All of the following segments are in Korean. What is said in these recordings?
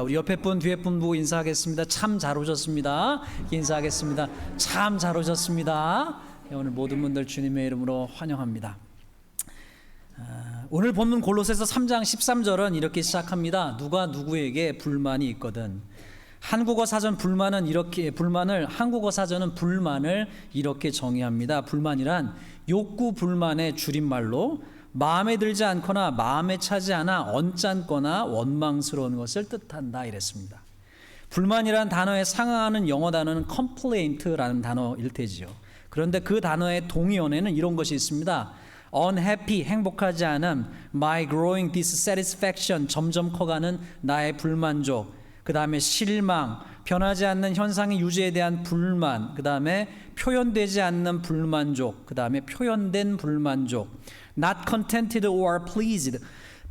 우리 옆에 분 뒤에 분 보고 인사하겠습니다. 참 잘 오셨습니다. 인사하겠습니다. 참 잘 오셨습니다. 오늘 모든 분들 주님의 이름으로 환영합니다. 오늘 본문 골로새서 3장 13절은 이렇게 시작합니다. 누가 누구에게 불만이 있거든. 한국어 사전은 불만을 이렇게 정의합니다. 불만이란 욕구 불만의 줄임말로 마음에 들지 않거나 마음에 차지 않아 언짢거나 원망스러운 것을 뜻한다 이랬습니다. 불만이란 단어에 상응하는 영어 단어는 complaint라는 단어일 테지요. 그런데 그 단어의 동의어에는 이런 것이 있습니다. unhappy, 행복하지 않음, my growing dissatisfaction, 점점 커가는 나의 불만족, 그 다음에 실망, 변하지 않는 현상의 유지에 대한 불만, 그 다음에 표현되지 않는 불만족, 그 다음에 표현된 불만족, not contented or pleased,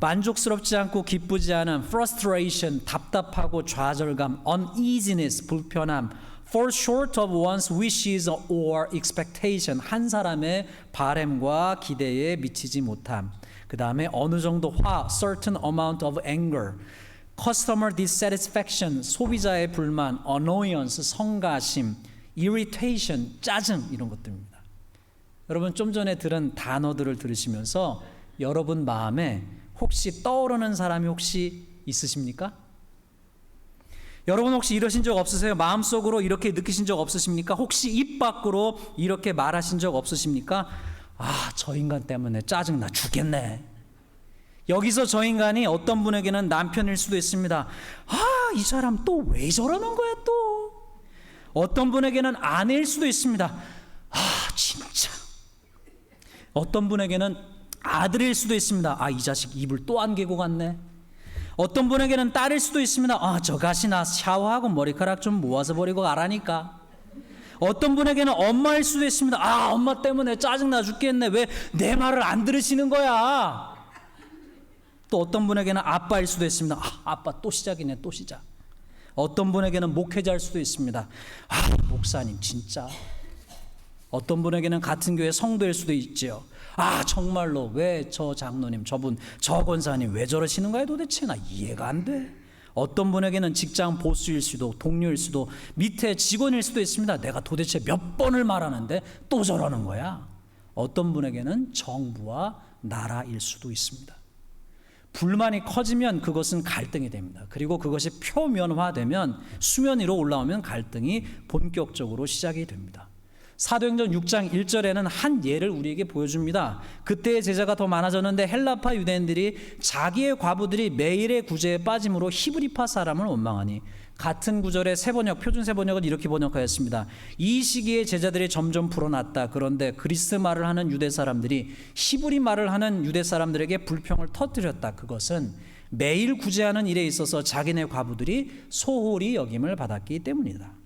만족스럽지 않고 기쁘지 않은, frustration, 답답하고 좌절감, uneasiness, 불편함, fall short of one's wishes or expectation, 한 사람의 바램과 기대에 미치지 못함, 그 다음에 어느 정도 화, certain amount of anger, customer dissatisfaction, 소비자의 불만, annoyance, 성가심, irritation, 짜증, 이런 것들입니다. 여러분 좀 전에 들은 단어들을 들으시면서 여러분 마음에 혹시 떠오르는 사람이 혹시 있으십니까? 여러분 혹시 이러신 적 없으세요? 마음속으로 이렇게 느끼신 적 없으십니까? 혹시 입 밖으로 이렇게 말하신 적 없으십니까? 아, 저 인간 때문에 짜증나 죽겠네. 여기서 저 인간이 어떤 분에게는 남편일 수도 있습니다. 아, 이 사람 또 왜 저러는 거야 또. 어떤 분에게는 아내일 수도 있습니다. 아, 진짜. 어떤 분에게는 아들일 수도 있습니다. 아, 이 자식 입을 또 안 개고 갔네. 어떤 분에게는 딸일 수도 있습니다. 아, 저 가시나 샤워하고 머리카락 좀 모아서 버리고 가라니까. 어떤 분에게는 엄마일 수도 있습니다. 아, 엄마 때문에 짜증나 죽겠네. 왜 내 말을 안 들으시는 거야. 또 어떤 분에게는 아빠일 수도 있습니다. 아, 아빠 또 시작이네, 또 시작. 어떤 분에게는 목회자일 수도 있습니다. 아, 목사님 진짜. 어떤 분에게는 같은 교회 성도일 수도 있죠. 아, 정말로 왜 저 장로님, 저분, 저 권사님 왜 저러시는 거야 도대체. 나 이해가 안 돼. 어떤 분에게는 직장 보스일 수도, 동료일 수도, 밑에 직원일 수도 있습니다. 내가 도대체 몇 번을 말하는데 또 저러는 거야. 어떤 분에게는 정부와 나라일 수도 있습니다. 불만이 커지면 그것은 갈등이 됩니다. 그리고 그것이 표면화되면 수면 위로 올라오면 갈등이 본격적으로 시작이 됩니다. 사도행전 6장 1절에는 한 예를 우리에게 보여줍니다. 그때의 제자가 더 많아졌는데 헬라파 유대인들이 자기의 과부들이 매일의 구제에 빠짐으로 히브리파 사람을 원망하니, 같은 구절의 세번역, 표준 세번역은 이렇게 번역하였습니다. 이 시기에 제자들이 점점 불어났다. 그런데 그리스 말을 하는 유대 사람들이 히브리 말을 하는 유대 사람들에게 불평을 터뜨렸다. 그것은 매일 구제하는 일에 있어서 자기네 과부들이 소홀히 여김을 받았기 때문이다.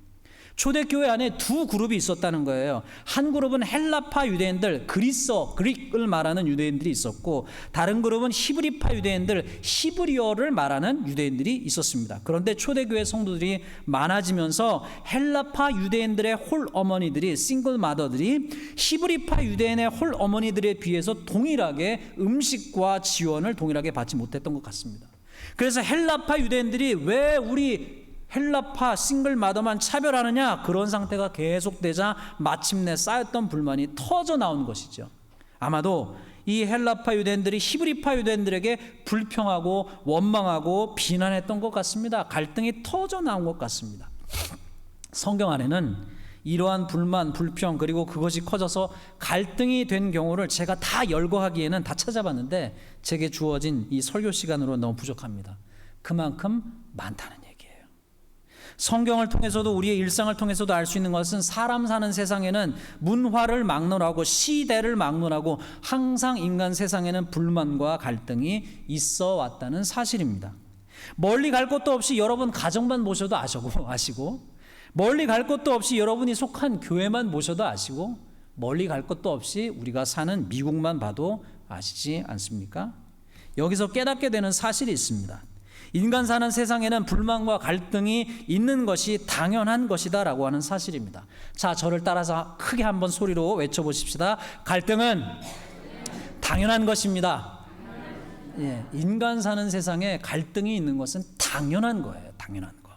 초대교회 안에 두 그룹이 있었다는 거예요. 한 그룹은 헬라파 유대인들, 그릭을 말하는 유대인들이 있었고, 다른 그룹은 히브리파 유대인들, 히브리어를 말하는 유대인들이 있었습니다. 그런데 초대교회 성도들이 많아지면서 헬라파 유대인들의 홀 어머니들이, 싱글 마더들이 히브리파 유대인의 홀 어머니들에 비해서 동일하게 음식과 지원을 동일하게 받지 못했던 것 같습니다. 그래서 헬라파 유대인들이 왜 우리 헬라파 싱글 마더만 차별하느냐, 그런 상태가 계속되자 마침내 쌓였던 불만이 터져 나온 것이죠. 아마도 이 헬라파 유대인들이 히브리파 유대인들에게 불평하고 원망하고 비난했던 것 같습니다. 갈등이 터져 나온 것 같습니다. 성경 안에는 이러한 불만, 불평, 그리고 그것이 커져서 갈등이 된 경우를 제가 다 열거하기에는 다 찾아봤는데 제게 주어진 이 설교 시간으로 너무 부족합니다. 그만큼 많다는 얘기예요. 성경을 통해서도, 우리의 일상을 통해서도 알 수 있는 것은 사람 사는 세상에는 문화를 막론하고 시대를 막론하고 항상 인간 세상에는 불만과 갈등이 있어 왔다는 사실입니다. 멀리 갈 것도 없이 여러분 가정만 보셔도 아시고, 멀리 갈 것도 없이 여러분이 속한 교회만 보셔도 아시고, 멀리 갈 것도 없이 우리가 사는 미국만 봐도 아시지 않습니까? 여기서 깨닫게 되는 사실이 있습니다. 인간 사는 세상에는 불만과 갈등이 있는 것이 당연한 것이다 라고 하는 사실입니다. 자, 저를 따라서 크게 한번 소리로 외쳐보십시다. 갈등은 당연한 것입니다. 예, 인간 사는 세상에 갈등이 있는 것은 당연한 거예요. 당연한 거.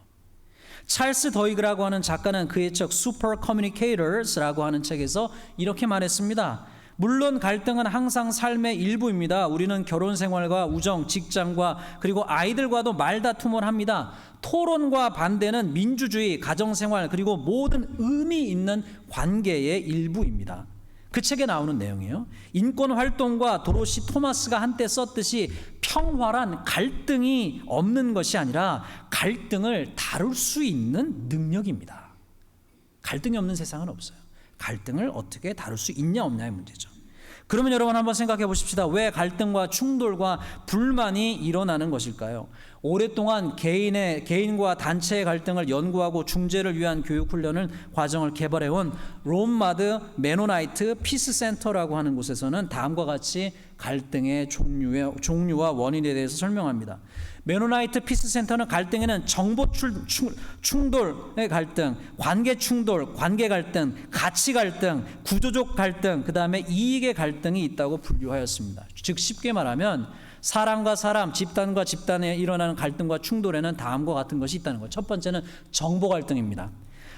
찰스 더이그라고 하는 작가는 그의 책 Super Communicators라고 하는 책에서 이렇게 말했습니다. 물론 갈등은 항상 삶의 일부입니다. 우리는 결혼 생활과 우정, 직장과 그리고 아이들과도 말다툼을 합니다. 토론과 반대는 민주주의, 가정생활 그리고 모든 의미 있는 관계의 일부입니다. 그 책에 나오는 내용이에요. 인권활동과 도로시 토마스가 한때 썼듯이 평화란 갈등이 없는 것이 아니라 갈등을 다룰 수 있는 능력입니다. 갈등이 없는 세상은 없어요. 갈등을 어떻게 다룰 수 있냐 없냐의 문제죠. 그러면 여러분 한번 생각해 보십시다. 왜 갈등과 충돌과 불만이 일어나는 것일까요? 오랫동안 개인과 단체의 갈등을 연구하고 중재를 위한 교육훈련을 과정을 개발해온 롬마드 메노나이트 피스센터라고 하는 곳에서는 다음과 같이 갈등의 종류와 원인에 대해서 설명합니다. 메노나이트 피스센터는 갈등에는 정보 충돌의 갈등, 관계 충돌, 관계 갈등, 가치 갈등, 구조적 갈등, 그 다음에 이익의 갈등이 있다고 분류하였습니다. 즉 쉽게 말하면 사람과 사람, 집단과 집단에 일어나는 갈등과 충돌에는 다음과 같은 것이 있다는 거예요. 첫 번째는 정보 갈등입니다.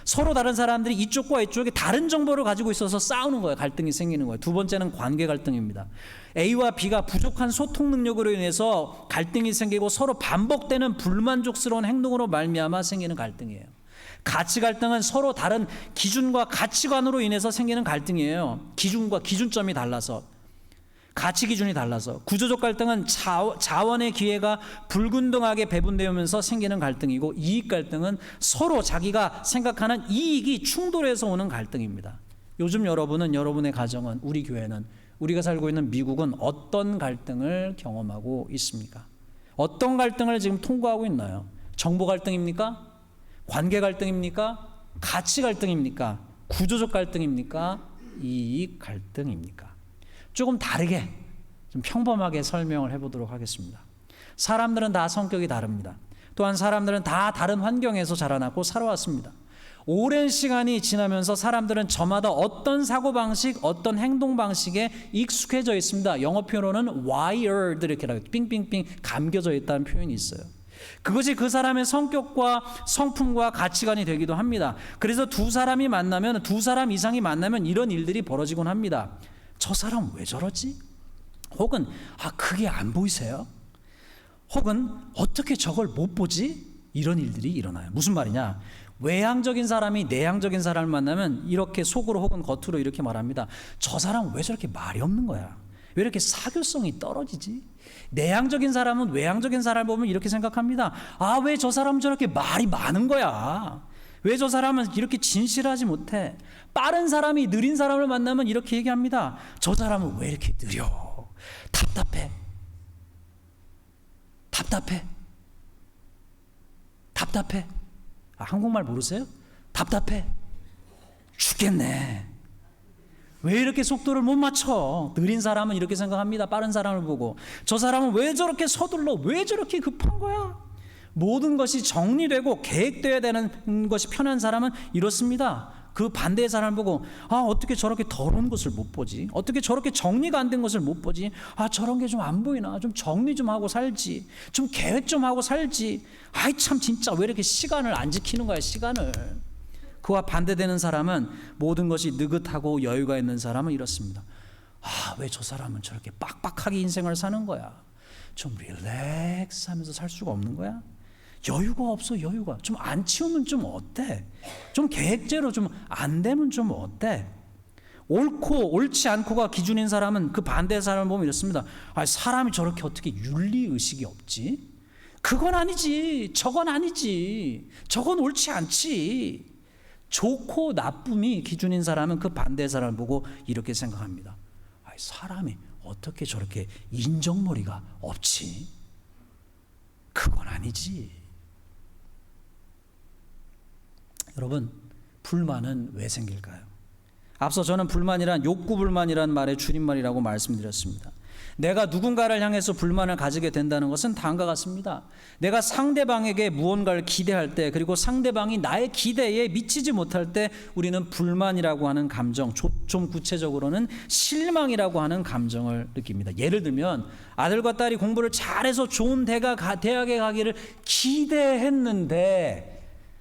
서로 다른 사람들이 이쪽과 이쪽에 다른 정보를 가지고 있어서 싸우는 거예요. 갈등이 생기는 거예요. 두 번째는 관계 갈등입니다. A와 B가 부족한 소통 능력으로 인해서 갈등이 생기고 서로 반복되는 불만족스러운 행동으로 말미암아 생기는 갈등이에요. 가치 갈등은 서로 다른 기준과 가치관으로 인해서 생기는 갈등이에요. 기준과 기준점이 달라서, 가치 기준이 달라서. 구조적 갈등은 자원의 기회가 불균등하게 배분되면서 생기는 갈등이고, 이익 갈등은 서로 자기가 생각하는 이익이 충돌해서 오는 갈등입니다. 요즘 여러분은, 여러분의 가정은, 우리 교회는, 우리가 살고 있는 미국은 어떤 갈등을 경험하고 있습니까? 어떤 갈등을 지금 통과하고 있나요? 정보 갈등입니까? 관계 갈등입니까? 가치 갈등입니까? 구조적 갈등입니까? 이익 갈등입니까? 조금 다르게, 좀 평범하게 설명을 해보도록 하겠습니다. 사람들은 다 성격이 다릅니다. 또한 사람들은 다 다른 환경에서 자라났고 살아왔습니다. 오랜 시간이 지나면서 사람들은 저마다 어떤 사고방식, 어떤 행동방식에 익숙해져 있습니다. 영어 표현으로는 wired 이렇게 삥삥삥 감겨져 있다는 표현이 있어요. 그것이 그 사람의 성격과 성품과 가치관이 되기도 합니다. 그래서 두 사람 이상이 만나면 이런 일들이 벌어지곤 합니다. 저 사람 왜 저러지? 혹은 그게 안 보이세요? 혹은 어떻게 저걸 못 보지? 이런 일들이 일어나요. 무슨 말이냐? 외향적인 사람이 내향적인 사람을 만나면 이렇게 속으로 혹은 겉으로 이렇게 말합니다. 저 사람 왜 저렇게 말이 없는 거야? 왜 이렇게 사교성이 떨어지지? 내향적인 사람은 외향적인 사람을 보면 이렇게 생각합니다. 왜 저 사람은 저렇게 말이 많은 거야? 왜 저 사람은 이렇게 진실하지 못해? 빠른 사람이 느린 사람을 만나면 이렇게 얘기합니다. 저 사람은 왜 이렇게 느려? 답답해. 한국말 모르세요? 답답해. 죽겠네. 왜 이렇게 속도를 못 맞춰? 느린 사람은 이렇게 생각합니다. 빠른 사람을 보고. 저 사람은 왜 저렇게 서둘러? 왜 저렇게 급한 거야? 모든 것이 정리되고 계획되어야 되는 것이 편한 사람은 이렇습니다. 그 반대의 사람을 보고 어떻게 저렇게 더러운 것을 못 보지? 어떻게 저렇게 정리가 안 된 것을 못 보지? 저런 게 좀 안 보이나? 좀 정리 좀 하고 살지. 좀 계획 좀 하고 살지. 참 진짜 왜 이렇게 시간을 안 지키는 거야, 시간을. 그와 반대되는 사람은 모든 것이 느긋하고 여유가 있는 사람은 이렇습니다. 왜 저 사람은 저렇게 빡빡하게 인생을 사는 거야? 좀 릴렉스 하면서 살 수가 없는 거야? 여유가 없어. 여유가 좀 안 치우면 좀 어때? 좀 계획대로 좀 안 되면 좀 어때? 옳고 옳지 않고가 기준인 사람은 그 반대의 사람을 보면 이렇습니다. 사람이 저렇게 어떻게 윤리의식이 없지? 그건 아니지. 저건 아니지. 저건 옳지 않지. 좋고 나쁨이 기준인 사람은 그 반대의 사람을 보고 이렇게 생각합니다. 사람이 어떻게 저렇게 인정머리가 없지? 그건 아니지. 여러분, 불만은 왜 생길까요? 앞서 저는 불만이란 욕구 불만이란 말의 줄임말이라고 말씀드렸습니다. 내가 누군가를 향해서 불만을 가지게 된다는 것은 다음과 같습니다. 내가 상대방에게 무언가를 기대할 때, 그리고 상대방이 나의 기대에 미치지 못할 때 우리는 불만이라고 하는 감정, 좀 구체적으로는 실망이라고 하는 감정을 느낍니다. 예를 들면 아들과 딸이 공부를 잘해서 좋은 대학에 가기를 기대했는데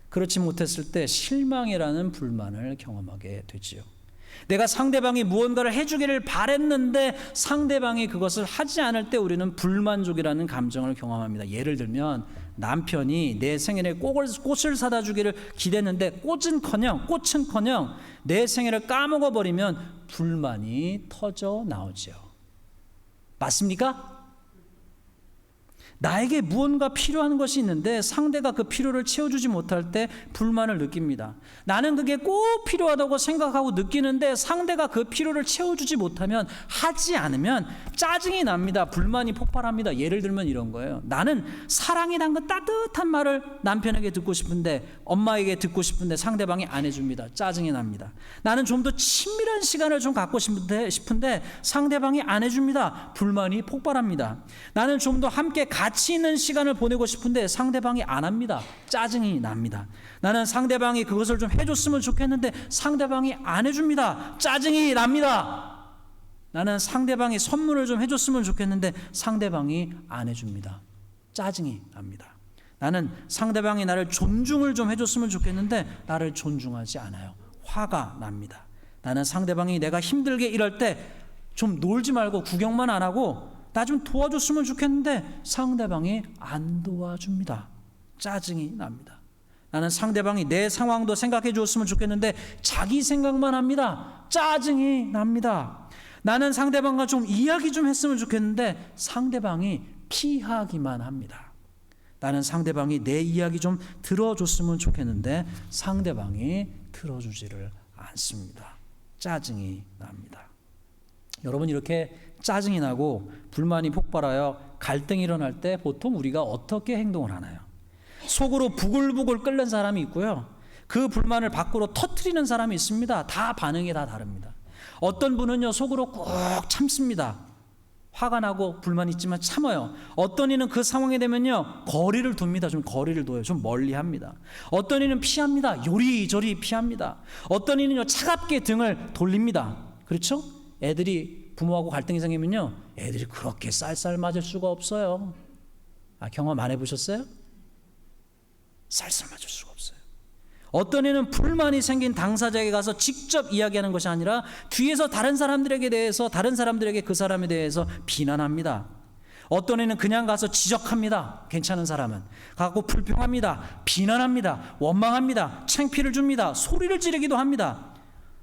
그렇지 못했을 때 실망이라는 불만을 경험하게 되지요. 내가 상대방이 무언가를 해주기를 바랬는데 상대방이 그것을 하지 않을 때 우리는 불만족이라는 감정을 경험합니다. 예를 들면 남편이 내 생일에 꽃을 사다 주기를 기대했는데 꽃은커녕 내 생일을 까먹어버리면 불만이 터져 나오죠. 맞습니까? 나에게 무언가 필요한 것이 있는데 상대가 그 필요를 채워주지 못할 때 불만을 느낍니다. 나는 그게 꼭 필요하다고 생각하고 느끼는데 상대가 그 필요를 채워주지 못하면, 하지 않으면 짜증이 납니다. 불만이 폭발합니다. 예를 들면 이런 거예요. 나는 사랑이 담긴 따뜻한 말을 남편에게 듣고 싶은데, 엄마에게 듣고 싶은데 상대방이 안 해줍니다. 짜증이 납니다. 나는 좀 더 친밀한 시간을 좀 갖고 싶은데 상대방이 안 해줍니다. 불만이 폭발합니다. 나는 좀 더 함께 가치 있는 시간을 보내고 싶은데 상대방이 안 합니다. 짜증이 납니다. 나는 상대방이 그것을 좀 해줬으면 좋겠는데 상대방이 안 해줍니다. 짜증이 납니다. 나는 상대방이 선물을 좀 해줬으면 좋겠는데 상대방이 안 해줍니다. 짜증이 납니다. 나는 상대방이 나를 존중을 좀 해줬으면 좋겠는데 나를 존중하지 않아요. 화가 납니다. 나는 상대방이 내가 힘들게 일할 때 좀 놀지 말고 구경만 안 하고 나 좀 도와줬으면 좋겠는데 상대방이 안 도와줍니다. 짜증이 납니다. 나는 상대방이 내 상황도 생각해 주었으면 좋겠는데 자기 생각만 합니다. 짜증이 납니다. 나는 상대방과 좀 이야기 좀 했으면 좋겠는데 상대방이 피하기만 합니다. 나는 상대방이 내 이야기 좀 들어줬으면 좋겠는데 상대방이 들어주지를 않습니다. 짜증이 납니다. 여러분, 이렇게 짜증이 나고 불만이 폭발하여 갈등이 일어날 때 보통 우리가 어떻게 행동을 하나요? 속으로 부글부글 끓는 사람이 있고요. 그 불만을 밖으로 터뜨리는 사람이 있습니다. 다 반응이 다 다릅니다. 어떤 분은요, 속으로 꾹 참습니다. 화가 나고 불만이 있지만 참아요. 어떤 이는 그 상황이 되면요, 거리를 둡니다. 좀 거리를 둬요. 좀 멀리 합니다. 어떤 이는 피합니다. 요리조리 피합니다. 어떤 이는요, 차갑게 등을 돌립니다. 그렇죠? 애들이 부모하고 갈등이 생기면요, 애들이 그렇게 쌀쌀 맞을 수가 없어요. 경험 안 해보셨어요? 쌀쌀 맞을 수가 없어요. 어떤 이는 불만이 생긴 당사자에게 가서 직접 이야기하는 것이 아니라 뒤에서 다른 사람들에게 그 사람에 대해서 비난합니다. 어떤 이는 그냥 가서 지적합니다. 괜찮은 사람은 가고 불평합니다. 비난합니다. 원망합니다. 창피를 줍니다. 소리를 지르기도 합니다.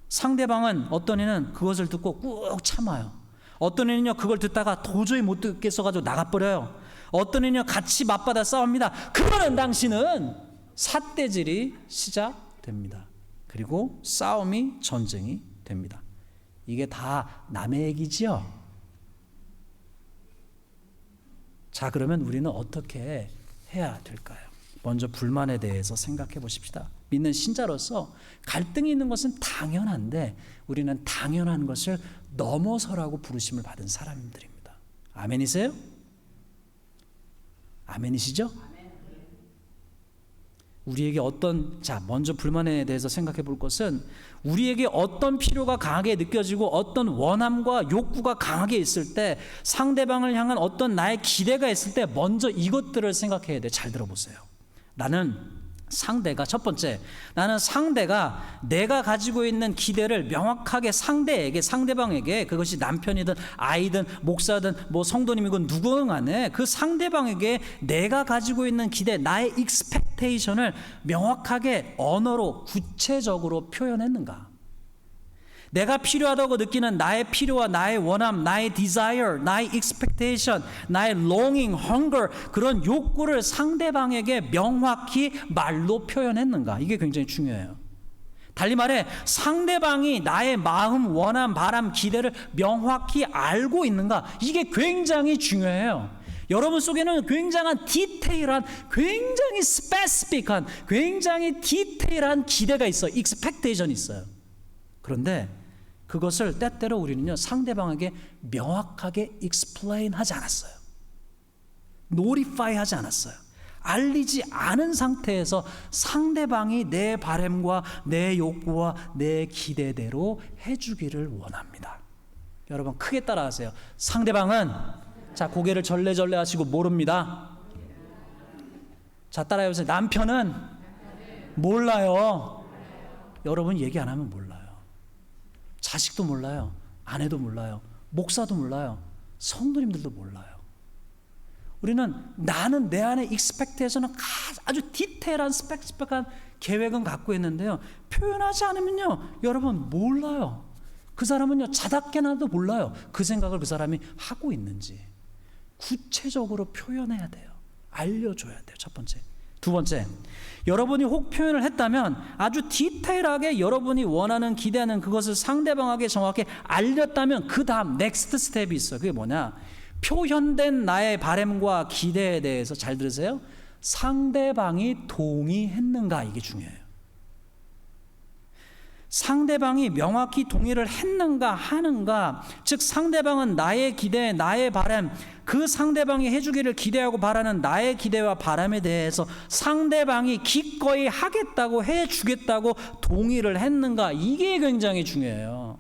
상대방은, 어떤 이는 그것을 듣고 꾹 참아요. 어떤 이는요, 그걸 듣다가 도저히 못 듣겠어가지고 나가버려요. 어떤 이는요, 같이 맞받아 싸웁니다. 그러는 당신은 삿대질이 시작됩니다. 그리고 싸움이 전쟁이 됩니다. 이게 다 남의 얘기지요. 자, 그러면 우리는 어떻게 해야 될까요? 먼저 불만에 대해서 생각해 보십시다. 믿는 신자로서 갈등이 있는 것은 당연한데 우리는 당연한 것을 넘어서라고 부르심을 받은 사람들입니다. 아멘이세요? 아멘이시죠? 우리에게 먼저 불만에 대해서 생각해 볼 것은, 우리에게 어떤 필요가 강하게 느껴지고 어떤 원함과 욕구가 강하게 있을 때, 상대방을 향한 어떤 나의 기대가 있을 때 먼저 이것들을 생각해야 돼. 잘 들어보세요. 첫 번째, 나는 상대가 내가 가지고 있는 기대를 명확하게 상대방에게, 그것이 남편이든 아이든 목사든 성도님이건 누구든 간에 그 상대방에게 내가 가지고 있는 기대, 나의 expectation을 명확하게 언어로 구체적으로 표현했는가? 내가 필요하다고 느끼는 나의 필요와 나의 원함, 나의 desire, 나의 expectation, 나의 longing, hunger, 그런 욕구를 상대방에게 명확히 말로 표현했는가? 이게 굉장히 중요해요. 달리 말해, 상대방이 나의 마음, 원함, 바람, 기대를 명확히 알고 있는가? 이게 굉장히 중요해요. 여러분 속에는 굉장한 디테일한, 굉장히 스페시픽한, 굉장히 디테일한 기대가 있어요. expectation이 있어요. 그런데 그것을 때때로 우리는요 상대방에게 명확하게 explain 하지 않았어요. notify 하지 않았어요. 알리지 않은 상태에서 상대방이 내 바람과 내 욕구와 내 기대대로 해주기를 원합니다. 여러분 크게 따라하세요. 상대방은 자 고개를 절레절레 하시고 모릅니다. 자 따라해보세요. 남편은 몰라요. 여러분 얘기 안 하면 몰라요. 자식도 몰라요. 아내도 몰라요. 목사도 몰라요. 성도님들도 몰라요. 우리는 나는 내 안에 익스펙트에서는 아주 디테일한 스펙한 계획은 갖고 있는데요. 표현하지 않으면요. 여러분 몰라요. 그 사람은요. 자다깨나도 몰라요. 그 생각을 그 사람이 하고 있는지. 구체적으로 표현해야 돼요. 알려줘야 돼요. 첫 번째. 두 번째. 여러분이 혹 표현을 했다면 아주 디테일하게 여러분이 원하는 기대하는 그것을 상대방에게 정확히 알렸다면 그 다음 넥스트 스텝이 있어요. 그게 뭐냐? 표현된 나의 바람과 기대에 대해서 잘 들으세요. 상대방이 동의했는가 이게 중요해요. 상대방이 명확히 동의를 했는가 하는가, 즉 상대방은 나의 기대, 나의 바람, 그 상대방이 해주기를 기대하고 바라는 나의 기대와 바람에 대해서 상대방이 기꺼이 하겠다고 해주겠다고 동의를 했는가, 이게 굉장히 중요해요.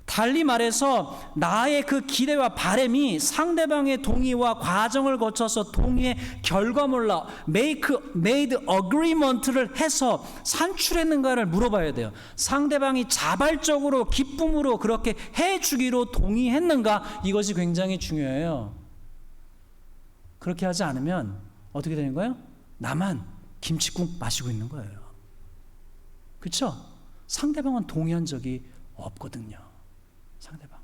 달리 말해서 나의 그 기대와 바람이 상대방의 동의와 과정을 거쳐서 동의의 결과물로 made agreement를 해서 산출했는가를 물어봐야 돼요. 상대방이 자발적으로 기쁨으로 그렇게 해주기로 동의했는가, 이것이 굉장히 중요해요. 그렇게 하지 않으면 어떻게 되는 거예요? 나만 김치국 마시고 있는 거예요. 그렇죠? 상대방은 동의한 적이 없거든요. 상대방은.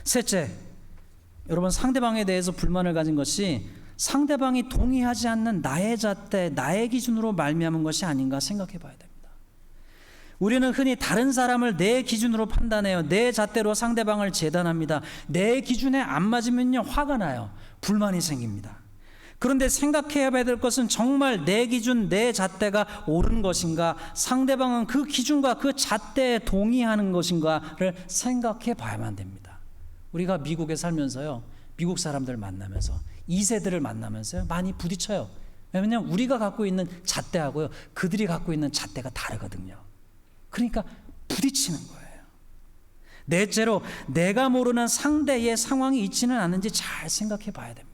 셋째, 여러분 상대방에 대해서 불만을 가진 것이 상대방이 동의하지 않는 나의 잣대, 나의 기준으로 말미암은 것이 아닌가 생각해 봐야 됩니다. 우리는 흔히 다른 사람을 내 기준으로 판단해요. 내 잣대로 상대방을 재단합니다. 내 기준에 안 맞으면요 화가 나요. 불만이 생깁니다. 그런데 생각해야 될 것은 정말 내 기준, 내 잣대가 옳은 것인가, 상대방은 그 기준과 그 잣대에 동의하는 것인가를 생각해 봐야만 됩니다. 우리가 미국에 살면서요, 미국 사람들 만나면서 2세들을 만나면서요 많이 부딪혀요. 왜냐하면 우리가 갖고 있는 잣대하고요 그들이 갖고 있는 잣대가 다르거든요. 그러니까 부딪히는 거예요. 넷째로, 내가 모르는 상대의 상황이 있지는 않은지 잘 생각해 봐야 됩니다.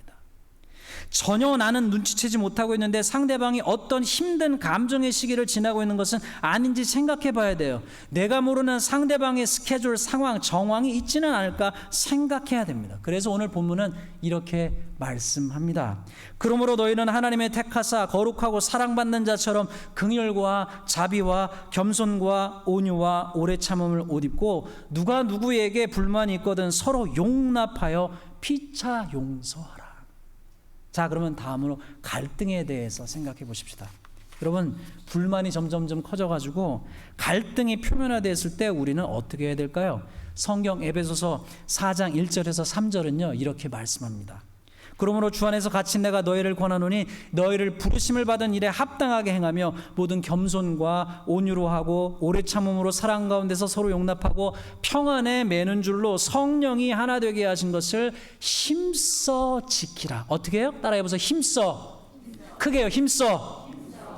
전혀 나는 눈치채지 못하고 있는데 상대방이 어떤 힘든 감정의 시기를 지나고 있는 것은 아닌지 생각해 봐야 돼요. 내가 모르는 상대방의 스케줄, 상황, 정황이 있지는 않을까 생각해야 됩니다. 그래서 오늘 본문은 이렇게 말씀합니다. 그러므로 너희는 하나님의 택하사 거룩하고 사랑받는 자처럼 긍휼과 자비와 겸손과 온유와 오래 참음을 옷 입고, 누가 누구에게 불만이 있거든 서로 용납하여 피차 용서하라. 자, 그러면 다음으로 갈등에 대해서 생각해 보십시다. 여러분, 불만이 점점점 커져가지고 갈등이 표면화됐을 때 우리는 어떻게 해야 될까요? 성경 에베소서 4장 1절에서 3절은요 이렇게 말씀합니다. 그러므로 주 안에서 갇힌 내가 너희를 권하노니 너희를 부르심을 받은 일에 합당하게 행하며 모든 겸손과 온유로 하고 오래 참음으로 사랑 가운데서 서로 용납하고 평안에 매는 줄로 성령이 하나 되게 하신 것을 힘써 지키라. 어떻게 해요? 따라해보세요. 힘써. 크게 해요. 힘써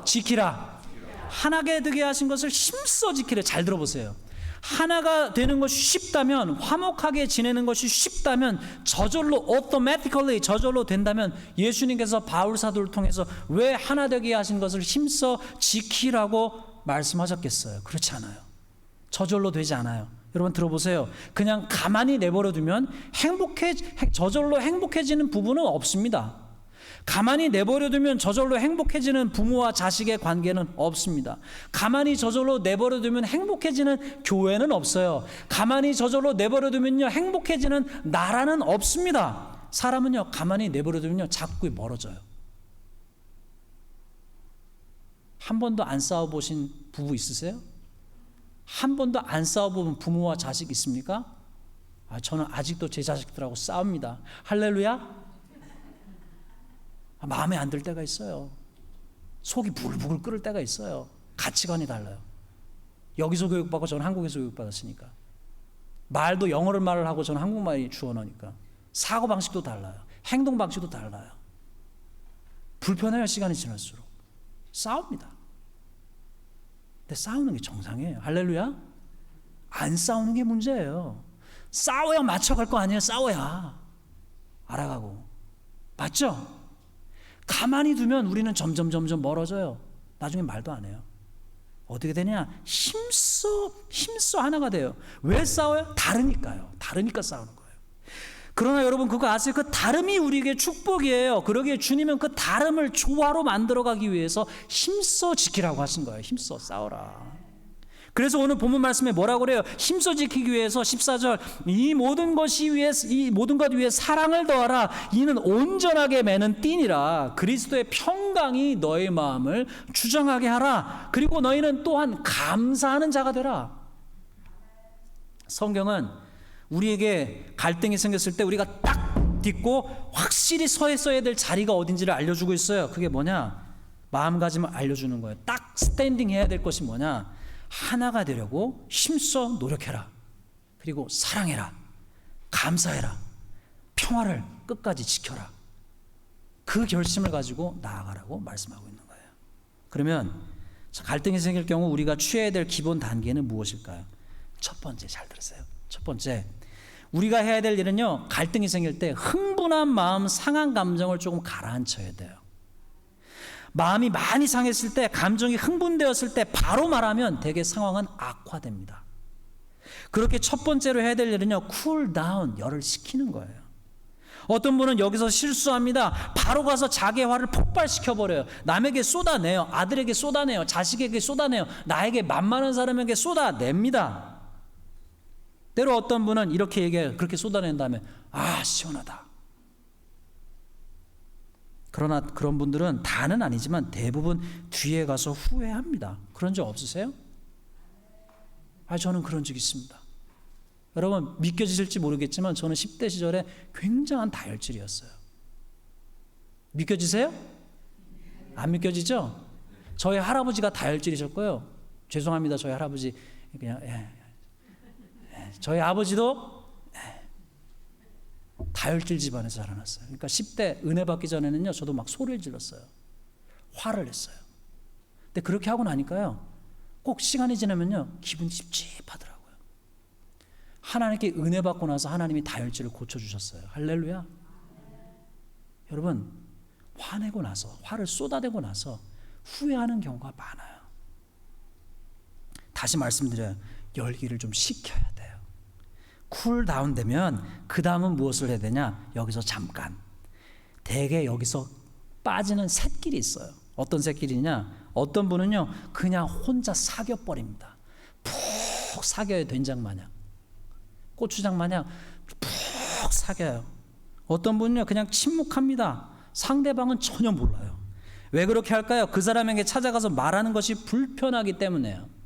지키라. 하나게 되게 하신 것을 힘써 지키라. 잘 들어보세요. 하나가 되는 것이 쉽다면, 화목하게 지내는 것이 쉽다면, 저절로 automatically 저절로 된다면 예수님께서 바울 사도를 통해서 왜 하나 되게 하신 것을 힘써 지키라고 말씀하셨겠어요? 그렇지 않아요. 저절로 되지 않아요. 여러분 들어보세요. 그냥 가만히 내버려 두면 저절로 행복해지는 부분은 없습니다. 가만히 내버려 두면 저절로 행복해지는 부모와 자식의 관계는 없습니다. 가만히 저절로 내버려 두면 행복해지는 교회는 없어요. 가만히 저절로 내버려 두면요 행복해지는 나라는 없습니다. 사람은요 가만히 내버려 두면요 자꾸 멀어져요. 한 번도 안 싸워보신 부부 있으세요? 한 번도 안 싸워본 부모와 자식 있습니까? 저는 아직도 제 자식들하고 싸웁니다. 할렐루야. 마음에 안 들 때가 있어요. 속이 부글부글 끓을 때가 있어요. 가치관이 달라요. 여기서 교육받고 저는 한국에서 교육받았으니까. 말도 영어를 말을 하고 저는 한국말이 주어나니까. 사고방식도 달라요. 행동방식도 달라요. 불편해요. 시간이 지날수록. 싸웁니다. 근데 싸우는 게 정상이에요. 할렐루야. 안 싸우는 게 문제예요. 싸워야 맞춰갈 거 아니에요. 싸워야 알아가고. 맞죠? 가만히 두면 우리는 점점 멀어져요. 나중에 말도 안 해요. 어떻게 되냐? 힘써 하나가 돼요. 왜 싸워요? 다르니까요. 다르니까 싸우는 거예요. 그러나 여러분 그거 아세요? 그 다름이 우리에게 축복이에요. 그러기에 주님은 그 다름을 조화로 만들어가기 위해서 힘써 지키라고 하신 거예요. 힘써 싸워라. 그래서 오늘 본문 말씀에 뭐라고 그래요? 힘써 지키기 위해서 14절 이 모든 것 위에 사랑을 더하라. 이는 온전하게 매는 띠니라. 그리스도의 평강이 너의 마음을 주장하게 하라. 그리고 너희는 또한 감사하는 자가 되라. 성경은 우리에게 갈등이 생겼을 때 우리가 딱 딛고 확실히 서야 될 자리가 어딘지를 알려주고 있어요. 그게 뭐냐? 마음가짐을 알려주는 거예요. 딱 스탠딩 해야 될 것이 뭐냐? 하나가 되려고 힘써 노력해라. 그리고 사랑해라. 감사해라. 평화를 끝까지 지켜라. 그 결심을 가지고 나아가라고 말씀하고 있는 거예요. 그러면 갈등이 생길 경우 우리가 취해야 될 기본 단계는 무엇일까요? 첫 번째, 잘 들으세요. 첫 번째, 우리가 해야 될 일은요, 갈등이 생길 때 흥분한 마음, 상한 감정을 조금 가라앉혀야 돼요. 마음이 많이 상했을 때, 감정이 흥분되었을 때 바로 말하면 대개 상황은 악화됩니다. 그렇게 첫 번째로 해야 될 일은요, 쿨 다운, 열을 식히는 거예요. 어떤 분은 여기서 실수합니다. 바로 가서 자기의 화를 폭발시켜버려요. 남에게 쏟아내요. 아들에게 쏟아내요. 자식에게 쏟아내요. 나에게 만만한 사람에게 쏟아냅니다. 때로 어떤 분은 이렇게 얘기해요. 그렇게 쏟아낸 다음에 아, 시원하다. 그러나 그런 분들은 다는 아니지만 대부분 뒤에 가서 후회합니다. 그런 적 없으세요? 저는 그런 적 있습니다. 여러분 믿겨지실지 모르겠지만 저는 10대 시절에 굉장한 다혈질이었어요. 믿겨지세요? 안 믿겨지죠? 저희 할아버지가 다혈질이셨고요. 죄송합니다. 저희 할아버지 그냥 저희 아버지도 다혈질 집안에서 자라났어요. 그러니까 10대 은혜 받기 전에는요, 저도 막 소리를 질렀어요. 화를 냈어요. 근데 그렇게 하고 나니까요, 꼭 시간이 지나면요, 기분이 찝찝하더라고요. 하나님께 은혜 받고 나서 하나님이 다혈질을 고쳐주셨어요. 할렐루야. 여러분, 화내고 나서, 화를 쏟아내고 나서 후회하는 경우가 많아요. 다시 말씀드려요. 열기를 좀 식혀야 돼요. 쿨 다운 되면 그 다음은 무엇을 해야 되냐? 여기서 잠깐. 대개 여기서 빠지는 샛길이 있어요. 어떤 샛길이냐? 어떤 분은요, 그냥 혼자 사겨버립니다. 푹 사겨요. 된장 마냥. 고추장 마냥 푹 사겨요. 어떤 분은요, 그냥 침묵합니다. 상대방은 전혀 몰라요. 왜 그렇게 할까요? 그 사람에게 찾아가서 말하는 것이 불편하기 때문에요.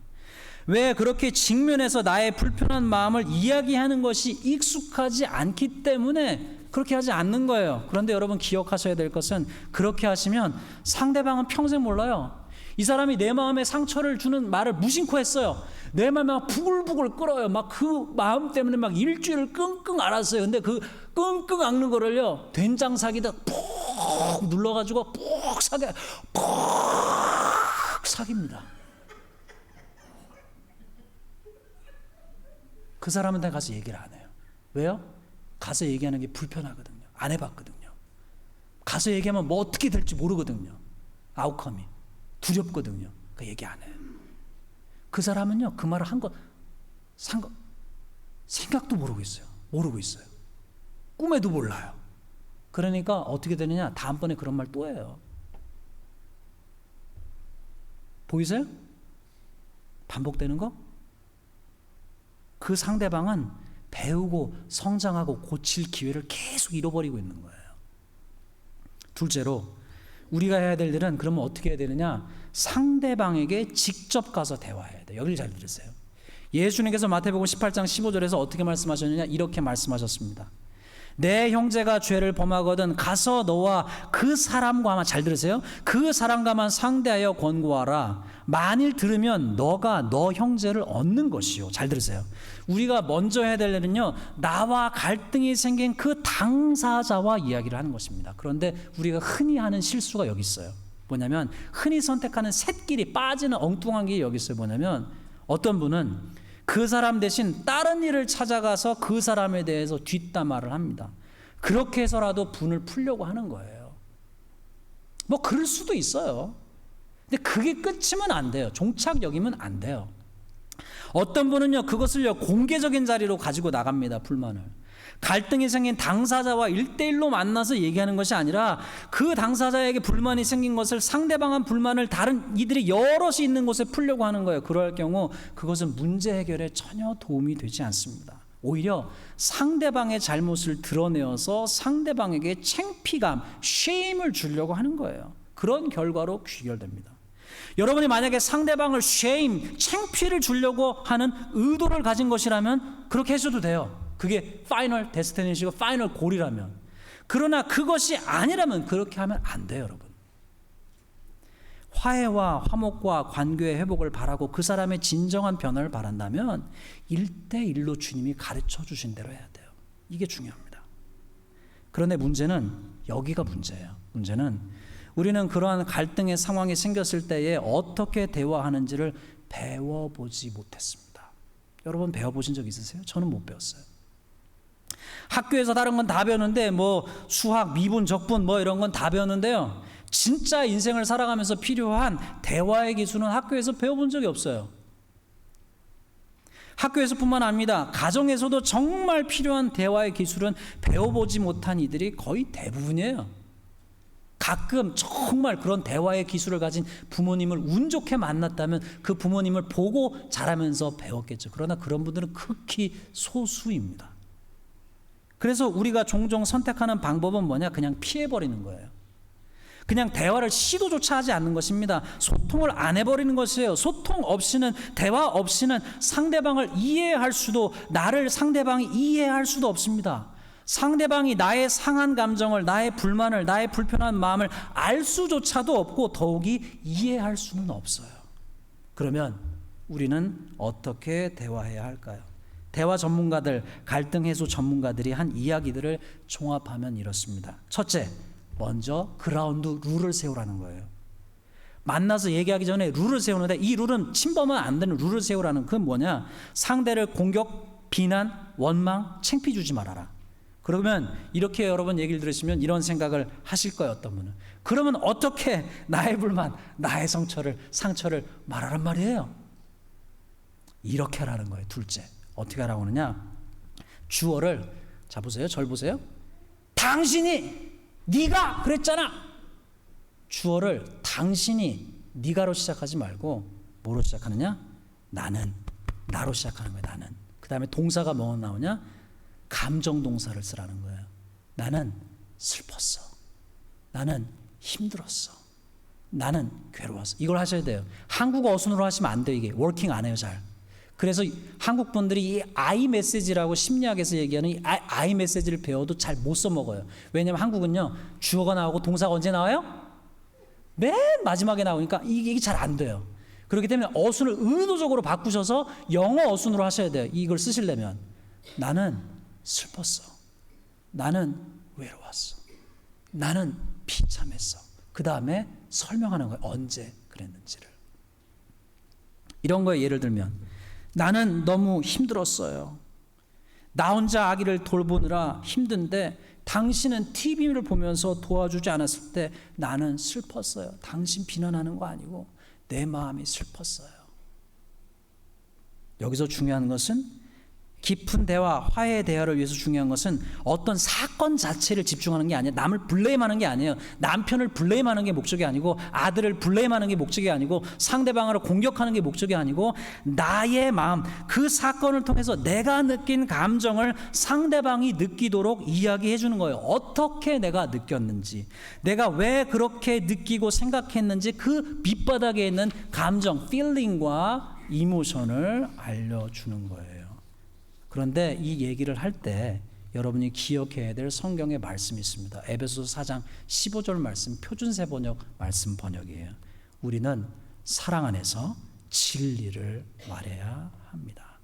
왜 그렇게 직면해서 나의 불편한 마음을 이야기하는 것이 익숙하지 않기 때문에 그렇게 하지 않는 거예요. 그런데 여러분 기억하셔야 될 것은 그렇게 하시면 상대방은 평생 몰라요. 이 사람이 내 마음에 상처를 주는 말을 무심코 했어요. 내 마음이 막 부글부글 끓어요. 막 그 마음 때문에 막 일주일을 끙끙 앓았어요. 근데 그 끙끙 앓는 거를요, 된장 사기다 푹 눌러가지고 푹 사겨, 푹 사깁니다. 그 사람한테 가서 얘기를 안 해요. 왜요? 가서 얘기하는 게 불편하거든요. 안 해봤거든요. 가서 얘기하면 뭐 어떻게 될지 모르거든요. 아웃컴이 두렵거든요. 그 얘기 안 해요. 그 사람은요, 그 말을 한 거 생각도 모르고 있어요. 모르고 있어요. 꿈에도 몰라요. 그러니까 어떻게 되느냐? 다음번에 그런 말 또 해요. 보이세요? 반복되는 거? 그 상대방은 배우고 성장하고 고칠 기회를 계속 잃어버리고 있는 거예요. 둘째로 우리가 해야 될 일은 그러면 어떻게 해야 되느냐? 상대방에게 직접 가서 대화해야 돼요. 여기를 잘 들으세요. 예수님께서 마태복음 18장 15절에서 어떻게 말씀하셨느냐? 이렇게 말씀하셨습니다. 내 형제가 죄를 범하거든 가서 너와 그 사람과만, 잘 들으세요, 그 사람과만 상대하여 권고하라. 만일 들으면 너가 너 형제를 얻는 것이요. 잘 들으세요. 우리가 먼저 해야 될 일은요, 나와 갈등이 생긴 그 당사자와 이야기를 하는 것입니다. 그런데 우리가 흔히 하는 실수가 여기 있어요. 뭐냐면 흔히 선택하는 샛길이 빠지는 엉뚱한 게 여기 있어요. 뭐냐면 어떤 분은 그 사람 대신 다른 일을 찾아가서 그 사람에 대해서 뒷담화를 합니다. 그렇게 해서라도 분을 풀려고 하는 거예요. 뭐 그럴 수도 있어요. 근데 그게 끝이면 안 돼요. 종착 여기면 안 돼요. 어떤 분은요, 그것을요, 공개적인 자리로 가지고 나갑니다. 불만을. 갈등이 생긴 당사자와 1대1로 만나서 얘기하는 것이 아니라 그 당사자에게 불만이 생긴 것을, 상대방한 불만을 다른 이들이 여럿이 있는 곳에 풀려고 하는 거예요. 그럴 경우 그것은 문제 해결에 전혀 도움이 되지 않습니다. 오히려 상대방의 잘못을 드러내어서 상대방에게 창피감, 쉐임을 주려고 하는 거예요. 그런 결과로 귀결됩니다. 여러분이 만약에 상대방을 쉐임, 창피를 주려고 하는 의도를 가진 것이라면 그렇게 해줘도 돼요. 그게 파이널 데스티네이션이고 파이널 골이라면. 그러나 그것이 아니라면 그렇게 하면 안 돼요, 여러분. 화해와 화목과 관계의 회복을 바라고 그 사람의 진정한 변화를 바란다면 1대1로 주님이 가르쳐 주신 대로 해야 돼요. 이게 중요합니다. 그런데 문제는 여기가 문제예요. 문제는 우리는 그러한 갈등의 상황이 생겼을 때에 어떻게 대화하는지를 배워보지 못했습니다. 여러분 배워보신 적 있으세요? 저는 못 배웠어요. 학교에서 다른 건 다 배웠는데 뭐 수학, 미분, 적분 뭐 이런 건 다 배웠는데요, 진짜 인생을 살아가면서 필요한 대화의 기술은 학교에서 배워본 적이 없어요. 학교에서뿐만 아닙니다. 가정에서도 정말 필요한 대화의 기술은 배워보지 못한 이들이 거의 대부분이에요. 가끔 정말 그런 대화의 기술을 가진 부모님을 운 좋게 만났다면 그 부모님을 보고 자라면서 배웠겠죠. 그러나 그런 분들은 극히 소수입니다. 그래서 우리가 종종 선택하는 방법은 뭐냐? 그냥 피해버리는 거예요. 그냥 대화를 시도조차 하지 않는 것입니다. 소통을 안 해버리는 것이에요. 소통 없이는, 대화 없이는 상대방을 이해할 수도, 나를 상대방이 이해할 수도 없습니다. 상대방이 나의 상한 감정을, 나의 불만을, 나의 불편한 마음을 알 수조차도 없고 더욱이 이해할 수는 없어요. 그러면 우리는 어떻게 대화해야 할까요? 대화 전문가들, 갈등 해소 전문가들이 한 이야기들을 종합하면 이렇습니다. 첫째, 먼저 그라운드 룰을 세우라는 거예요. 만나서 얘기하기 전에 룰을 세우는데, 이 룰은 침범하면 안 되는 룰을 세우라는, 그건 뭐냐? 상대를 공격, 비난, 원망, 창피 주지 말아라. 그러면 이렇게 여러분 얘기를 들으시면 이런 생각을 하실 거예요. 어떤 분은 그러면 어떻게 나의 불만, 나의 상처를 말하란 말이에요? 이렇게 하라는 거예요. 둘째, 어떻게 하라고 하느냐? 주어를, 자 보세요, 절 보세요. 당신이, 네가 그랬잖아. 주어를 당신이, 네가로 시작하지 말고 뭐로 시작하느냐? 나는, 나로 시작하는 거예요. 나는. 그 다음에 동사가 뭐 나오냐? 감정 동사를 쓰라는 거예요. 나는 슬펐어. 나는 힘들었어. 나는 괴로웠어. 이걸 하셔야 돼요. 한국어 어순으로 하시면 안 돼요. 이게 워킹 안 해요, 잘. 그래서 한국 분들이 이 I 메시지라고 심리학에서 얘기하는 이 I 메시지를 배워도 잘 못 써먹어요. 왜냐하면 한국은요, 주어가 나오고 동사가 언제 나와요? 맨 마지막에 나오니까 이게 잘 안 돼요. 그렇기 때문에 어순을 의도적으로 바꾸셔서 영어 어순으로 하셔야 돼요. 이걸 쓰시려면. 나는 슬펐어. 나는 외로웠어. 나는 비참했어. 그 다음에 설명하는 거예요. 언제 그랬는지를. 이런 거에 예를 들면, 나는 너무 힘들었어요. 나 혼자 아기를 돌보느라 힘든데 당신은 TV를 보면서 도와주지 않았을 때 나는 슬펐어요. 당신 비난하는 거 아니고 내 마음이 슬펐어요. 여기서 중요한 것은, 깊은 대화, 화해의 대화를 위해서 중요한 것은 어떤 사건 자체를 집중하는 게 아니에요. 남을 블레임하는 게 아니에요. 남편을 블레임하는 게 목적이 아니고, 아들을 블레임하는 게 목적이 아니고, 상대방을 공격하는 게 목적이 아니고, 나의 마음, 그 사건을 통해서 내가 느낀 감정을 상대방이 느끼도록 이야기해 주는 거예요. 어떻게 내가 느꼈는지, 내가 왜 그렇게 느끼고 생각했는지, 그 밑바닥에 있는 감정, 필링과 이모션을 알려주는 거예요. 그런데 이 얘기를 할 때 여러분이 기억해야 될 성경의 말씀이 있습니다. 에베소서 4장 15절 말씀, 표준세 번역 말씀 번역이에요. 우리는 사랑 안에서 진리를 말해야 합니다.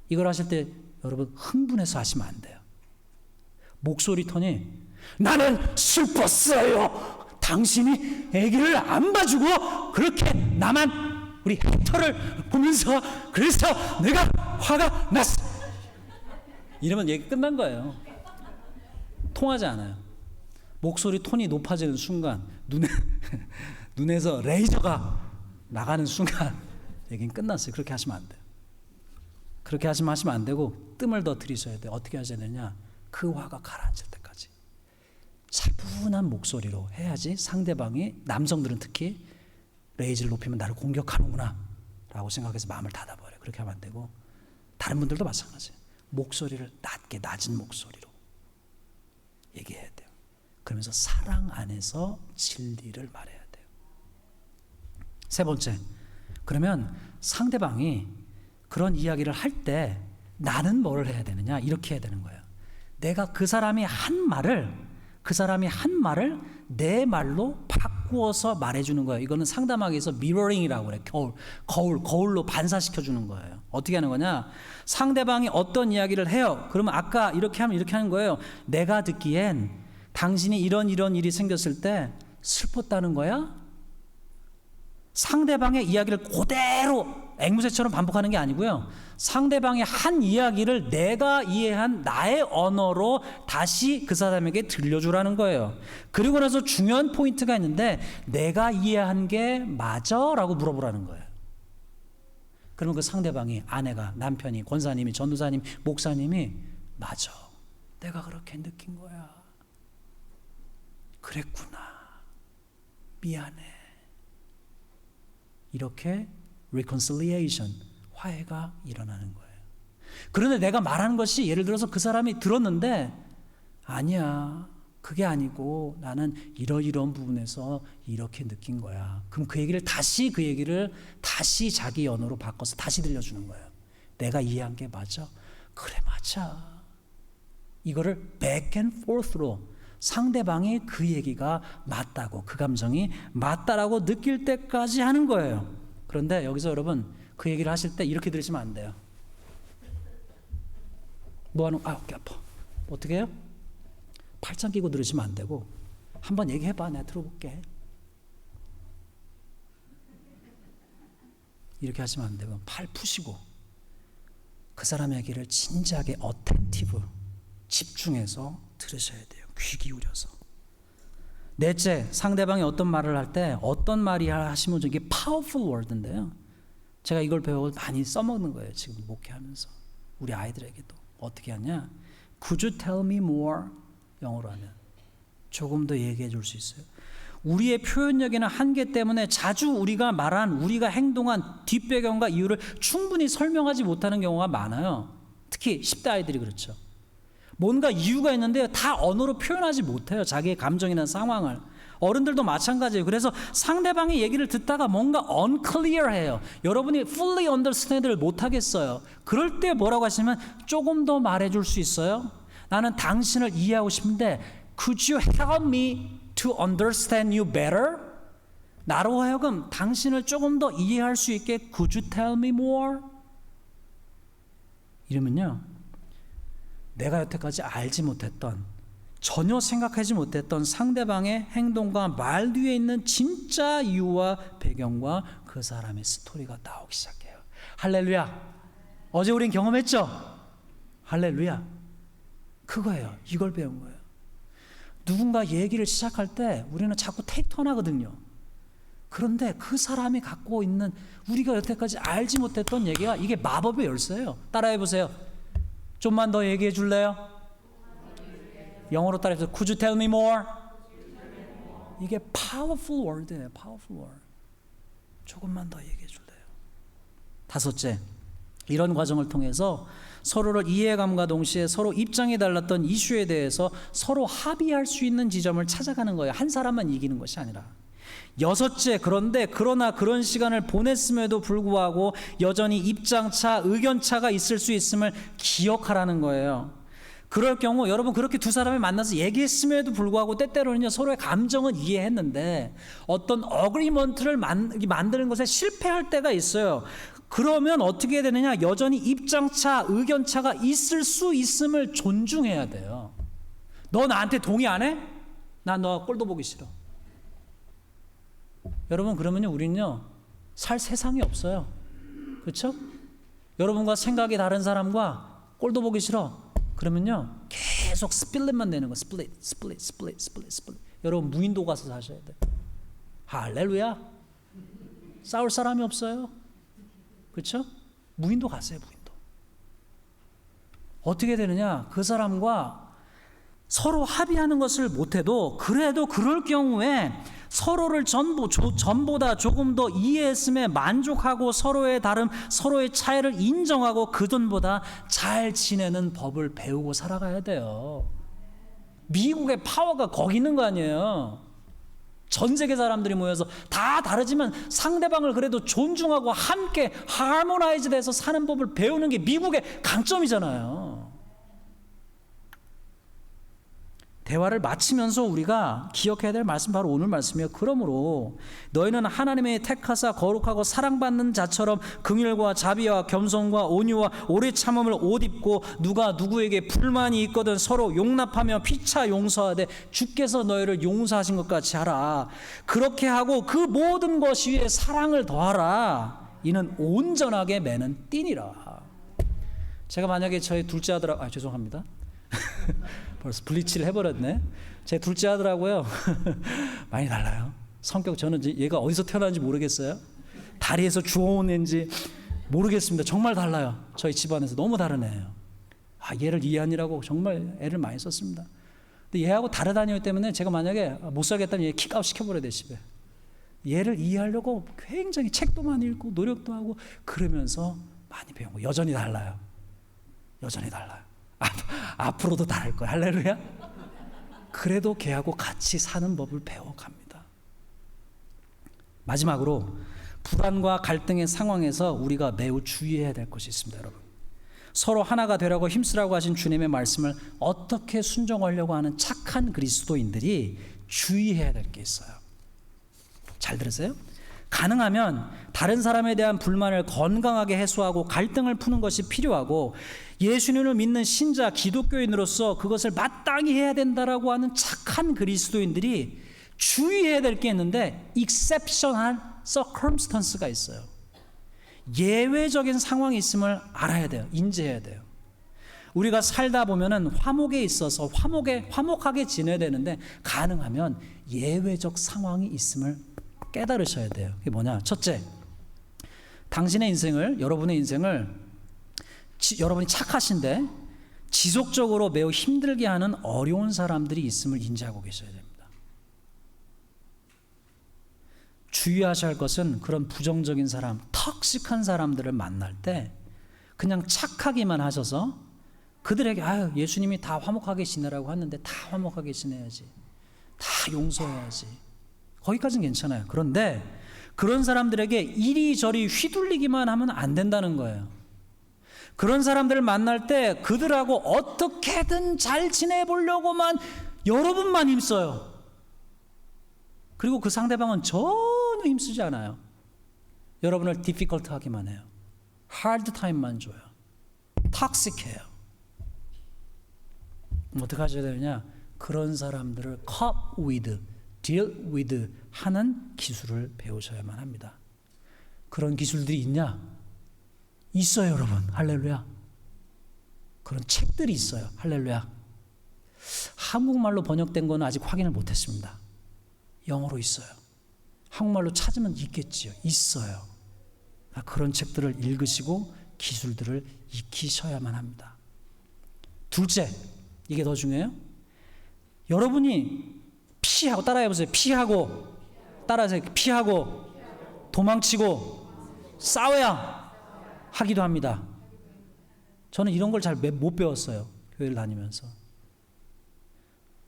이걸 하실 때 여러분 흥분해서 하시면 안 돼요. 목소리 톤이 나는 슬펐어요. 당신이 아기를 안 봐주고 그렇게 나만 우리 헥터를 보면서 그래서 내가 화가 났어. 이러면 얘기 끝난 거예요. 통하지 않아요. 목소리 톤이 높아지는 순간 눈에서 레이저가 나가는 순간 얘기는 끝났어요. 그렇게 하시면 안 돼요. 그렇게 하시면 안 되고 뜸을 더 들이셔야 돼요. 어떻게 하셔야 되냐? 그 화가 가라앉을 때까지 차분한 목소리로 해야지 상대방이, 남성들은 특히 레이즈를 높이면 나를 공격하는구나 라고 생각해서 마음을 닫아버려요. 그렇게 하면 안 되고 다른 분들도 마찬가지예요. 목소리를 낮게, 낮은 목소리로 얘기해야 돼요. 그러면서 사랑 안에서 진리를 말해야 돼요. 세 번째, 그러면 상대방이 그런 이야기를 할 때 나는 뭐를 해야 되느냐? 이렇게 해야 되는 거예요. 내가 그 사람이 한 말을 내 말로 바꾸어서 말해주는 거예요. 이거는 상담하기에서 미러링이라고 그래요. 거울로 반사시켜주는 거예요. 어떻게 하는 거냐? 상대방이 어떤 이야기를 해요. 그러면 아까 이렇게 하면 이렇게 하는 거예요. 내가 듣기엔 당신이 이런 일이 생겼을 때 슬펐다는 거야? 상대방의 이야기를 그대로 앵무새처럼 반복하는 게 아니고요. 상대방의 한 이야기를 내가 이해한 나의 언어로 다시 그 사람에게 들려주라는 거예요. 그리고 나서 중요한 포인트가 있는데 내가 이해한 게 맞아? 라고 물어보라는 거예요. 그러면 그 상대방이, 아내가, 남편이, 권사님이, 전도사님, 목사님이 맞아. 내가 그렇게 느낀 거야. 그랬구나. 미안해. 이렇게 reconciliation, 화해가 일어나는 거예요. 그런데 내가 말하는 것이 예를 들어서 그 사람이 들었는데 아니야, 그게 아니고 나는 이러이러한 부분에서 이렇게 느낀 거야. 그럼 그 얘기를 다시 자기 언어로 바꿔서 다시 들려주는 거예요. 내가 이해한 게 맞아? 그래, 맞아. 이거를 back and forth로 상대방이 그 얘기가 맞다고, 그 감정이 맞다라고 느낄 때까지 하는 거예요. 그런데 여기서 여러분 그 얘기를 하실 때 이렇게 들으시면 안 돼요. 뭐 하는, 어깨 아파. 어떻게 해요? 팔짱 끼고 들으시면 안 되고 한번 얘기해봐, 내가 들어볼게. 이렇게 하시면 안 되고 팔 푸시고 그 사람의 얘기를 진지하게 어텐티브, 집중해서 들으셔야 돼요. 귀 기울여서. 넷째, 상대방이 어떤 말을 할 때 어떤 말이 하시면 이게 powerful word인데요. 제가 이걸 배우고 많이 써먹는 거예요. 지금 목회하면서. 우리 아이들에게도. 어떻게 하냐? Could you tell me more? 영어로 하면. 조금 더 얘기해 줄 수 있어요. 우리의 표현력이나 한계 때문에 자주 우리가 말한, 우리가 행동한 뒷배경과 이유를 충분히 설명하지 못하는 경우가 많아요. 특히 10대 아이들이 그렇죠. 뭔가 이유가 있는데 다 언어로 표현하지 못해요. 자기의 감정이나 상황을. 어른들도 마찬가지예요. 그래서 상대방의 얘기를 듣다가 뭔가 unclear해요. 여러분이 fully understand를 못하겠어요. 그럴 때 뭐라고 하시면 조금 더 말해줄 수 있어요? 나는 당신을 이해하고 싶은데 Could you help me to understand you better? 나로 하여금 당신을 조금 더 이해할 수 있게 Could you tell me more? 이러면요, 내가 여태까지 알지 못했던, 전혀 생각하지 못했던 상대방의 행동과 말 뒤에 있는 진짜 이유와 배경과 그 사람의 스토리가 나오기 시작해요. 할렐루야. 어제 우린 경험했죠? 할렐루야. 그거예요. 이걸 배운 거예요. 누군가 얘기를 시작할 때 우리는 자꾸 테이크턴 하거든요. 그런데 그 사람이 갖고 있는 우리가 여태까지 알지 못했던 얘기가, 이게 마법의 열쇠예요. 따라해 보세요. 좀만 더 얘기해 줄래요? 영어로 따라해서 Could you tell me more? 이게 powerful word예요. powerful word. 조금만 더 얘기해 줄래요? 다섯째, 이런 과정을 통해서 서로를 이해감과 동시에 서로 입장이 달랐던 이슈에 대해서 서로 합의할 수 있는 지점을 찾아가는 거예요. 한 사람만 이기는 것이 아니라. 여섯째, 그러나 그런 시간을 보냈음에도 불구하고 여전히 입장차, 의견차가 있을 수 있음을 기억하라는 거예요. 그럴 경우 여러분 그렇게 두 사람이 만나서 얘기했음에도 불구하고 때때로는요 서로의 감정은 이해했는데 어떤 어그리먼트를 만드는 것에 실패할 때가 있어요. 그러면 어떻게 해야 되느냐? 여전히 입장차, 의견차가 있을 수 있음을 존중해야 돼요. 너 나한테 동의 안 해? 난 너 꼴도 보기 싫어. 여러분 그러면요 우리는요 살 세상이 없어요. 그렇죠? 여러분과 생각이 다른 사람과 꼴도 보기 싫어. 그러면요 계속 스플릿만 내는 거. 스플릿. 여러분 무인도 가서 사셔야 돼. 할렐루야. 싸울 사람이 없어요. 그렇죠? 무인도 가세요. 무인도. 어떻게 되느냐? 그 사람과 서로 합의하는 것을 못해도 그래도 그럴 경우에 서로를 전보다 조금 더 이해했음에 만족하고 서로의 다름, 서로의 차이를 인정하고 그전보다 잘 지내는 법을 배우고 살아가야 돼요. 미국의 파워가 거기 있는 거 아니에요. 전 세계 사람들이 모여서 다 다르지만 상대방을 그래도 존중하고 함께 하모나이즈 돼서 사는 법을 배우는 게 미국의 강점이잖아요. 대화를 마치면서 우리가 기억해야 될 말씀 바로 오늘 말씀이에요. 그러므로 너희는 하나님의 택하사 거룩하고 사랑받는 자처럼 긍휼과 자비와 겸손과 온유와 오래 참음을 옷 입고 누가 누구에게 불만이 있거든 서로 용납하며 피차 용서하되 주께서 너희를 용서하신 것 같이 하라. 그렇게 하고 그 모든 것 위에 사랑을 더하라. 이는 온전하게 매는 띠니라. 제가 만약에 저희 둘째 아들하고 죄송합니다. 벌써 블리치를 해버렸네. 제 둘째 아들하고요 많이 달라요. 성격 저는 얘가 어디서 태어난지 모르겠어요. 다리에서 주워온 애인지 모르겠습니다. 정말 달라요. 저희 집안에서 너무 다른 애예요. 얘를 이해하느라고 정말 애를 많이 썼습니다. 근데 얘하고 다르다니 때문에 제가 만약에 못 살겠다면 얘 킥아웃 시켜버려야 돼 집에. 얘를 이해하려고 굉장히 책도 많이 읽고 노력도 하고 그러면서 많이 배운 거. 여전히 달라요. 여전히 달라요. 앞으로도 다를 거야. 할렐루야. 그래도 걔하고 같이 사는 법을 배워갑니다. 마지막으로 불안과 갈등의 상황에서 우리가 매우 주의해야 될 것이 있습니다. 여러분 서로 하나가 되라고 힘쓰라고 하신 주님의 말씀을 어떻게 순종하려고 하는 착한 그리스도인들이 주의해야 될 게 있어요. 잘 들으세요? 가능하면 다른 사람에 대한 불만을 건강하게 해소하고 갈등을 푸는 것이 필요하고 예수님을 믿는 신자 기독교인으로서 그것을 마땅히 해야 된다라고 하는 착한 그리스도인들이 주의해야 될 게 있는데 exceptional circumstance가 있어요. 예외적인 상황이 있음을 알아야 돼요. 인지해야 돼요. 우리가 살다 보면은 화목에 있어서 화목하게 지내야 되는데 가능하면 예외적 상황이 있음을 깨달으셔야 돼요. 그게 뭐냐? 첫째, 당신의 인생을, 여러분의 인생을 여러분이 착하신데 지속적으로 매우 힘들게 하는 어려운 사람들이 있음을 인지하고 계셔야 됩니다. 주의하셔야 할 것은 그런 부정적인 사람, 턱식한 사람들을 만날 때 그냥 착하기만 하셔서 그들에게 예수님이 다 화목하게 지내라고 하는데 다 화목하게 지내야지, 다 용서해야지, 거기까지는 괜찮아요. 그런데 그런 사람들에게 이리저리 휘둘리기만 하면 안 된다는 거예요. 그런 사람들을 만날 때 그들하고 어떻게든 잘 지내보려고만 여러분만 힘써요. 그리고 그 상대방은 전혀 힘쓰지 않아요. 여러분을 디피컬트하기만 해요. 하드 타임만 줘요. 톡식해요. 어떻게 하셔야 되느냐? 그런 사람들을 cope with, deal with 하는 기술을 배우셔야만 합니다. 그런 기술들이 있냐? 있어요, 여러분. 할렐루야. 그런 책들이 있어요. 할렐루야. 한국말로 번역된 거는 아직 확인을 못했습니다. 영어로 있어요. 한국말로 찾으면 있겠지요. 있어요. 그런 책들을 읽으시고 기술들을 익히셔야만 합니다. 둘째, 이게 더 중요해요. 여러분이 피하고, 따라해보세요. 피하고, 따라하세요. 피하고, 도망치고, 싸워야 하기도 합니다. 저는 이런 걸 잘 못 배웠어요. 교회를 다니면서.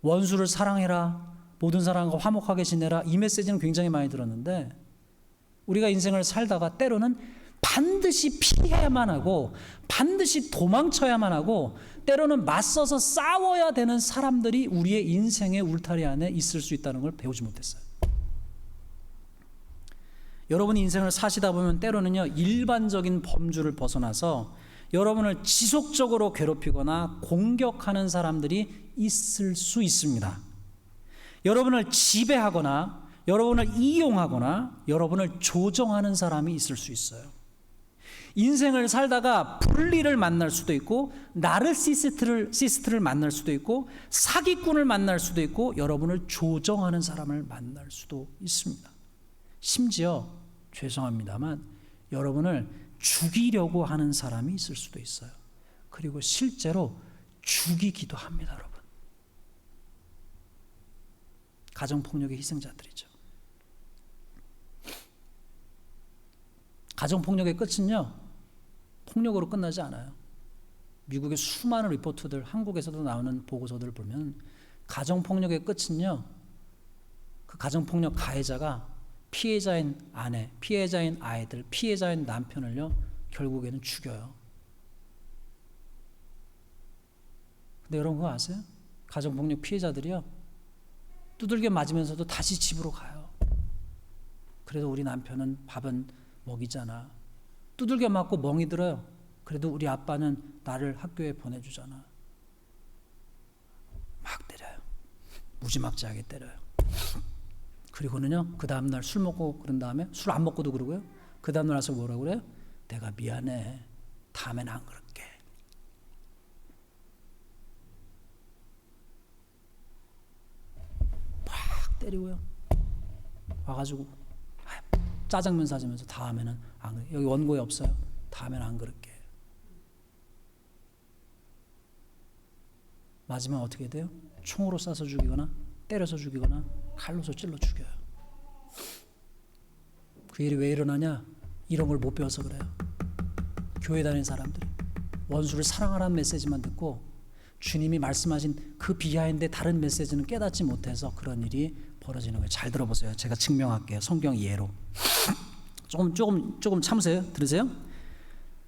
원수를 사랑해라, 모든 사람과 화목하게 지내라, 이 메시지는 굉장히 많이 들었는데 우리가 인생을 살다가 때로는 반드시 피해야만 하고 반드시 도망쳐야만 하고 때로는 맞서서 싸워야 되는 사람들이 우리의 인생의 울타리 안에 있을 수 있다는 걸 배우지 못했어요. 여러분이 인생을 사시다 보면 때로는요, 일반적인 범주를 벗어나서 여러분을 지속적으로 괴롭히거나 공격하는 사람들이 있을 수 있습니다. 여러분을 지배하거나 여러분을 이용하거나 여러분을 조정하는 사람이 있을 수 있어요. 인생을 살다가 분리를 만날 수도 있고 나르시시스트를 만날 수도 있고 사기꾼을 만날 수도 있고 여러분을 조정하는 사람을 만날 수도 있습니다. 심지어 죄송합니다만 여러분을 죽이려고 하는 사람이 있을 수도 있어요. 그리고 실제로 죽이기도 합니다, 여러분. 가정폭력의 희생자들이죠. 가정폭력의 끝은요, 폭력으로 끝나지 않아요. 미국의 수많은 리포트들, 한국에서도 나오는 보고서들을 보면 가정폭력의 끝은요, 그 가정폭력 가해자가 피해자인 아내, 피해자인 아이들, 피해자인 남편을요, 결국에는 죽여요. 근데 여러분 그거 아세요? 가정폭력 피해자들이요, 두들겨 맞으면서도 다시 집으로 가요. 그래도 우리 남편은 밥은 먹이잖아. 두들겨 맞고 멍이 들어요. 그래도 우리 아빠는 나를 학교에 보내주잖아. 막 때려요. 무지막지하게 때려요. 그리고는요, 그 다음날 술 먹고 그런 다음에 술 안 먹고도 그러고요. 그 다음날 와서 뭐라고 그래요? 내가 미안해. 다음엔 안 그럴게. 막 때리고요. 와가지고 짜장면 사주면서 다음에는 안 그럴게. 여기 원고에 없어요. 다음엔 안 그럴게. 맞으면 어떻게 돼요? 총으로 쏴서 죽이거나 때려서 죽이거나 칼로서 찔러 죽여요. 그 일이 왜 일어나냐? 이런 걸 못 배워서 그래요. 교회 다니는 사람들이 원수를 사랑하라는 메시지만 듣고 주님이 말씀하신 그 비하인드의 다른 메시지는 깨닫지 못해서 그런 일이 벌어지는 거예요. 잘 들어보세요. 제가 증명할게요. 성경 예로. 조금 참으세요. 들으세요.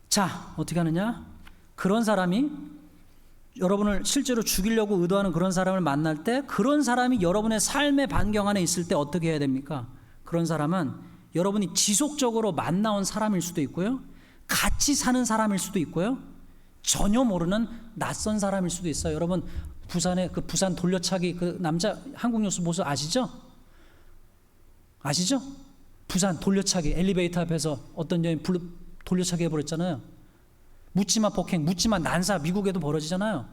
자, 어떻게 하느냐? 그런 사람이 여러분을 실제로 죽이려고 의도하는 그런 사람을 만날 때 그런 사람이 여러분의 삶의 반경 안에 있을 때 어떻게 해야 됩니까? 그런 사람은 여러분이 지속적으로 만나온 사람일 수도 있고요. 같이 사는 사람일 수도 있고요. 전혀 모르는 낯선 사람일 수도 있어요. 여러분 부산에 그 부산 돌려차기 그 남자 한국 뉴스 보수 아시죠? 아시죠? 부산 돌려차기 엘리베이터 앞에서 어떤 여인 돌려차기 해버렸잖아요. 묻지마 폭행, 묻지마 난사 미국에도 벌어지잖아요.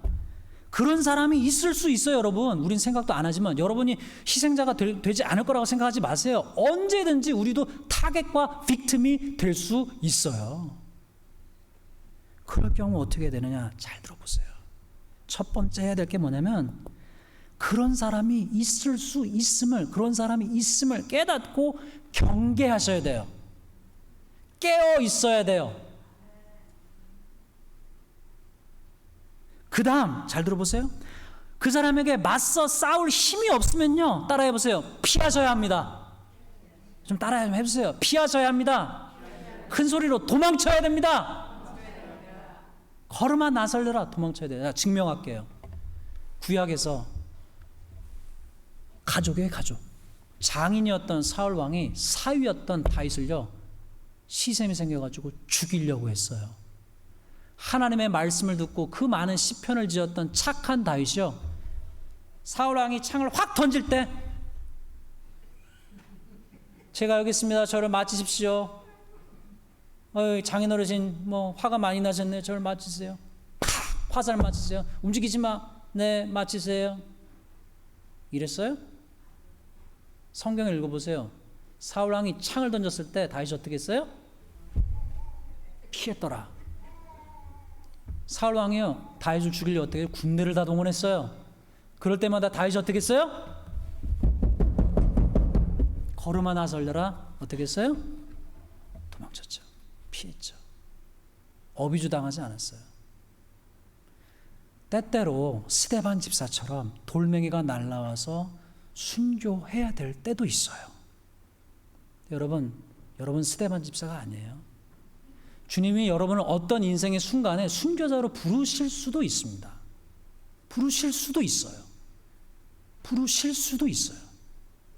그런 사람이 있을 수 있어요, 여러분. 우린 생각도 안 하지만 여러분이 희생자가 되지 않을 거라고 생각하지 마세요. 언제든지 우리도 타겟과 빅팀이 될 수 있어요. 그럴 경우 어떻게 되느냐? 잘 들어보세요. 첫 번째 해야 될 게 뭐냐면 그런 사람이 있을 수 있음을, 그런 사람이 있음을 깨닫고 경계하셔야 돼요. 깨어 있어야 돼요. 그 다음 잘 들어보세요. 그 사람에게 맞서 싸울 힘이 없으면요, 따라해보세요. 피하셔야 합니다. 좀 따라 좀 해보세요. 피하셔야 합니다. 큰 소리로 도망쳐야 됩니다. 걸음아 나설려라. 도망쳐야 돼요. 증명할게요. 구약에서 가족이에요, 가족. 장인이었던 사울 왕이 사위였던 다윗을요, 시샘이 생겨가지고 죽이려고 했어요. 하나님의 말씀을 듣고 그 많은 시편을 지었던 착한 다윗이요, 사울 왕이 창을 확 던질 때 제가 여기 있습니다. 저를 맞으십시오. 장인 어르신 뭐 화가 많이 나셨네요. 저를 맞으세요. 화살 맞으세요. 움직이지 마. 네, 맞으세요. 이랬어요? 성경을 읽어보세요. 사울 왕이 창을 던졌을 때 다윗이 어떻게 했어요? 피했더라. 사울 왕이요, 다윗을 죽이려고 어떻게 군대를 다 동원했어요. 그럴 때마다 다윗이 어떻게 했어요? 걸음아 나설려라. 어떻게 했어요? 도망쳤죠. 피했죠. 어비주 당하지 않았어요. 때때로 스데반 집사처럼 돌멩이가 날라와서 순교해야 될 때도 있어요. 여러분 스데반 집사가 아니에요. 주님이 여러분을 어떤 인생의 순간에 순교자로 부르실 수도 있습니다. 부르실 수도 있어요. 부르실 수도 있어요.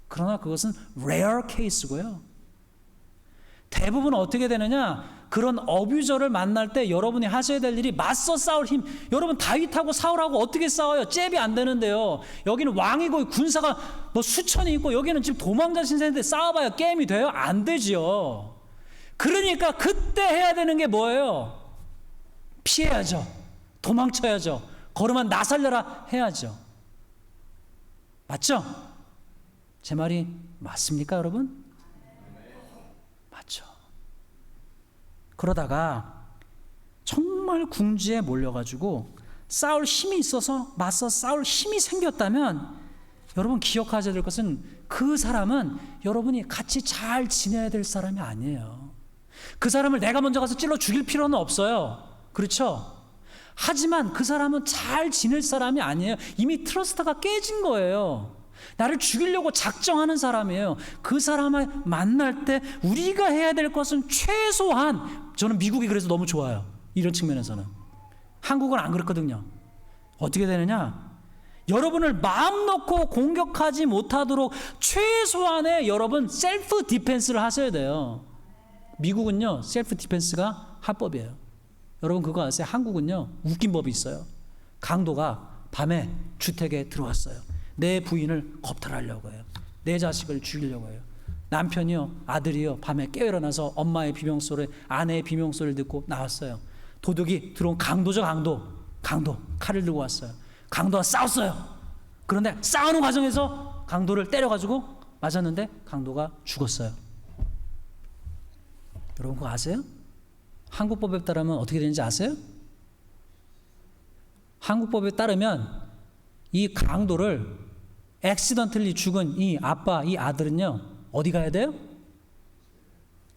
그러나 그것은 rare case고요. 대부분 어떻게 되느냐? 그런 어뷰저를 만날 때 여러분이 하셔야 될 일이 맞서 싸울 힘. 여러분 다윗하고 사울하고 어떻게 싸워요? 잽이 안 되는데요. 여기는 왕이고 군사가 뭐 수천이 있고 여기는 지금 도망자 신세인데 싸워봐야 게임이 돼요? 안 되지요. 그러니까 그때 해야 되는 게 뭐예요? 피해야죠. 도망쳐야죠. 걸으면 나 살려라 해야죠. 맞죠? 제 말이 맞습니까, 여러분? 맞죠. 그러다가 정말 궁지에 몰려가지고 싸울 힘이 있어서 맞서 싸울 힘이 생겼다면 여러분 기억하셔야 될 것은 그 사람은 여러분이 같이 잘 지내야 될 사람이 아니에요. 그 사람을 내가 먼저 가서 찔러 죽일 필요는 없어요. 그렇죠? 하지만 그 사람은 잘 지낼 사람이 아니에요. 이미 트러스트가 깨진 거예요. 나를 죽이려고 작정하는 사람이에요. 그 사람을 만날 때 우리가 해야 될 것은 최소한, 저는 미국이 그래서 너무 좋아요. 이런 측면에서는. 한국은 안 그렇거든요. 어떻게 되느냐? 여러분을 마음 놓고 공격하지 못하도록 최소한의 여러분 셀프 디펜스를 하셔야 돼요. 미국은요 셀프 디펜스가 합법이에요. 여러분 그거 아세요? 한국은요 웃긴 법이 있어요. 강도가 밤에 주택에 들어왔어요. 내 부인을 겁탈하려고 해요. 내 자식을 죽이려고 해요. 남편이요 아들이요 밤에 깨어나서 엄마의 비명소리, 아내의 비명소리를 듣고 나왔어요. 도둑이 들어온 강도죠. 강도 칼을 들고 왔어요. 강도와 싸웠어요. 그런데 싸우는 과정에서 강도를 때려가지고 맞았는데 강도가 죽었어요. 여러분 그거 아세요? 한국법에 따르면 어떻게 되는지 아세요? 한국법에 따르면 이 강도를 액시던틀리 죽은 이 아빠, 이 아들은요 어디 가야 돼요?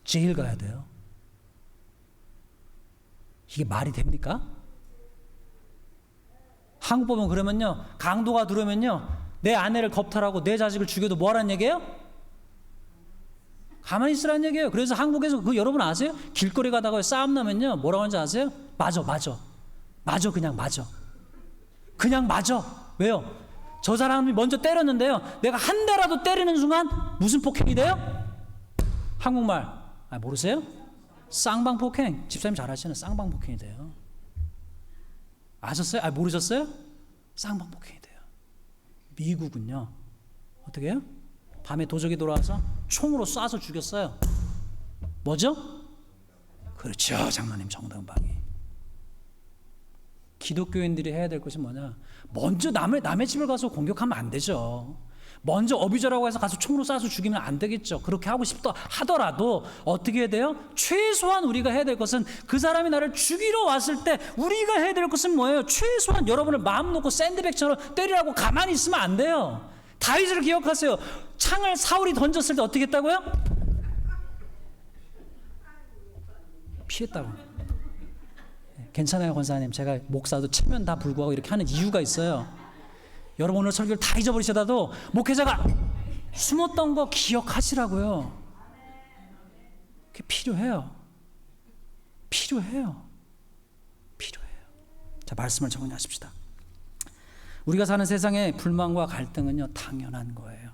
제일 가야 돼요. 이게 말이 됩니까? 한국법은 그러면요 강도가 들어오면요 내 아내를 겁탈하고 내 자식을 죽여도 뭐하라는 얘기예요? 가만히 있으라는 얘기예요. 그래서 한국에서 그 여러분 아세요? 길거리 가다가 싸움 나면요 뭐라고 하는지 아세요? 맞아 그냥 맞아. 왜요? 저 사람이 먼저 때렸는데요 내가 한 대라도 때리는 순간 무슨 폭행이 돼요? 한국말 모르세요? 쌍방폭행. 집사님 잘 아시잖아요. 쌍방폭행이 돼요. 아셨어요? 모르셨어요? 쌍방폭행이 돼요. 미국은요 어떻게 해요? 밤에 도적이 돌아와서 총으로 쏴서 죽였어요. 뭐죠? 그렇죠. 장로님 정당방위. 기독교인들이 해야 될 것이 뭐냐? 먼저 남의 집을 가서 공격하면 안 되죠. 먼저 어비저라고 해서 가서 총으로 쏴서 죽이면 안 되겠죠. 그렇게 하고 싶다 하더라도 어떻게 해야 돼요? 최소한 우리가 해야 될 것은 그 사람이 나를 죽이러 왔을 때 우리가 해야 될 것은 뭐예요? 최소한 여러분을 마음 놓고 샌드백처럼 때리라고 가만히 있으면 안 돼요. 다윗을 기억하세요. 창을 사울이 던졌을 때 어떻게 했다고요? 피했다고. 괜찮아요 권사님. 제가 목사도 체면 다 불구하고 이렇게 하는 이유가 있어요. 여러분 오늘 설교를 다 잊어버리셔도 목회자가 숨었던 거 기억하시라고요. 그게 필요해요. 자 말씀을 정리하십시다. 우리가 사는 세상에 불만과 갈등은요 당연한 거예요.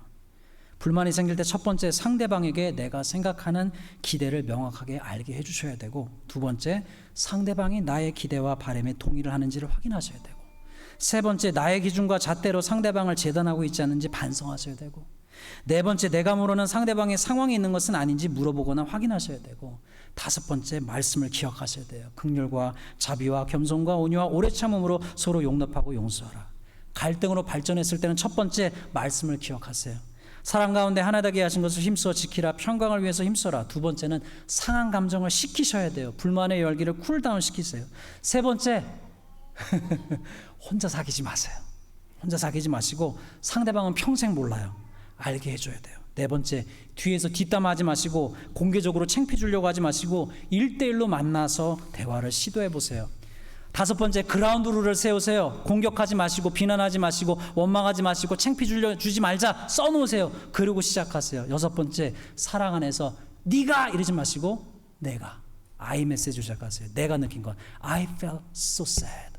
불만이 생길 때 첫 번째 상대방에게 내가 생각하는 기대를 명확하게 알게 해주셔야 되고, 두 번째 상대방이 나의 기대와 바람에 동의를 하는지를 확인하셔야 되고, 세 번째 나의 기준과 잣대로 상대방을 재단하고 있지 않은지 반성하셔야 되고, 네 번째 내가 모르는 상대방의 상황이 있는 것은 아닌지 물어보거나 확인하셔야 되고, 다섯 번째 말씀을 기억하셔야 돼요. 긍휼과 자비와 겸손과 온유와 오래 참음으로 서로 용납하고 용서하라. 갈등으로 발전했을 때는 첫 번째 말씀을 기억하세요. 사랑 가운데 하나 되게 하신 것을 힘써 지키라. 평강을 위해서 힘써라. 두 번째는 상한 감정을 식히셔야 돼요. 불만의 열기를 쿨다운 시키세요. 세 번째 혼자 사귀지 마세요. 혼자 사귀지 마시고 상대방은 평생 몰라요. 알게 해줘야 돼요. 네 번째 뒤에서 뒷담화하지 마시고 공개적으로 창피 주려고 하지 마시고 1대1로 만나서 대화를 시도해 보세요. 다섯 번째 그라운드 룰을 세우세요. 공격하지 마시고 비난하지 마시고 원망하지 마시고 창피 주지 말자 써놓으세요. 그리고 시작하세요. 여섯 번째 사랑 안에서 네가 이러지 마시고 내가 I 메시지로 시작하세요. 내가 느낀 건 I felt so sad.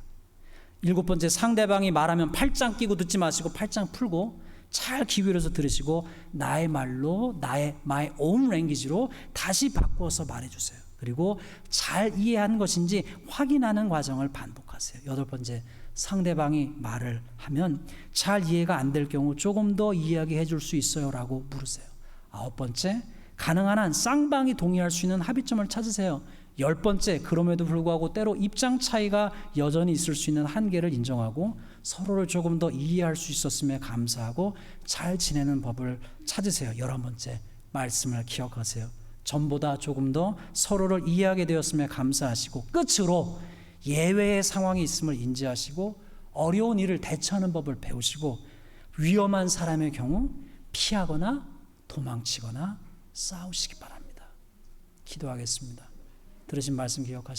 7번째, 상대방이 말하면 팔짱 끼고 듣지 마시고 팔짱 풀고 잘 귀 기울여서 들으시고 나의 말로 나의 my own language로 다시 바꿔서 말해주세요. 그리고 잘 이해한 것인지 확인하는 과정을 반복하세요. 8번째, 상대방이 말을 하면 잘 이해가 안 될 경우 조금 더 이야기해 줄 수 있어요? 라고 물으세요. 9번째, 가능한 한 쌍방이 동의할 수 있는 합의점을 찾으세요. 10번째, 그럼에도 불구하고 때로 입장 차이가 여전히 있을 수 있는 한계를 인정하고 서로를 조금 더 이해할 수 있었음에 감사하고 잘 지내는 법을 찾으세요. 11번째, 말씀을 기억하세요. 전보다 조금 더 서로를 이해하게 되었음에 감사하시고 끝으로 예외의 상황이 있음을 인지하시고 어려운 일을 대처하는 법을 배우시고 위험한 사람의 경우 피하거나 도망치거나 싸우시기 바랍니다. 기도하겠습니다. 들으신 말씀 기억하시고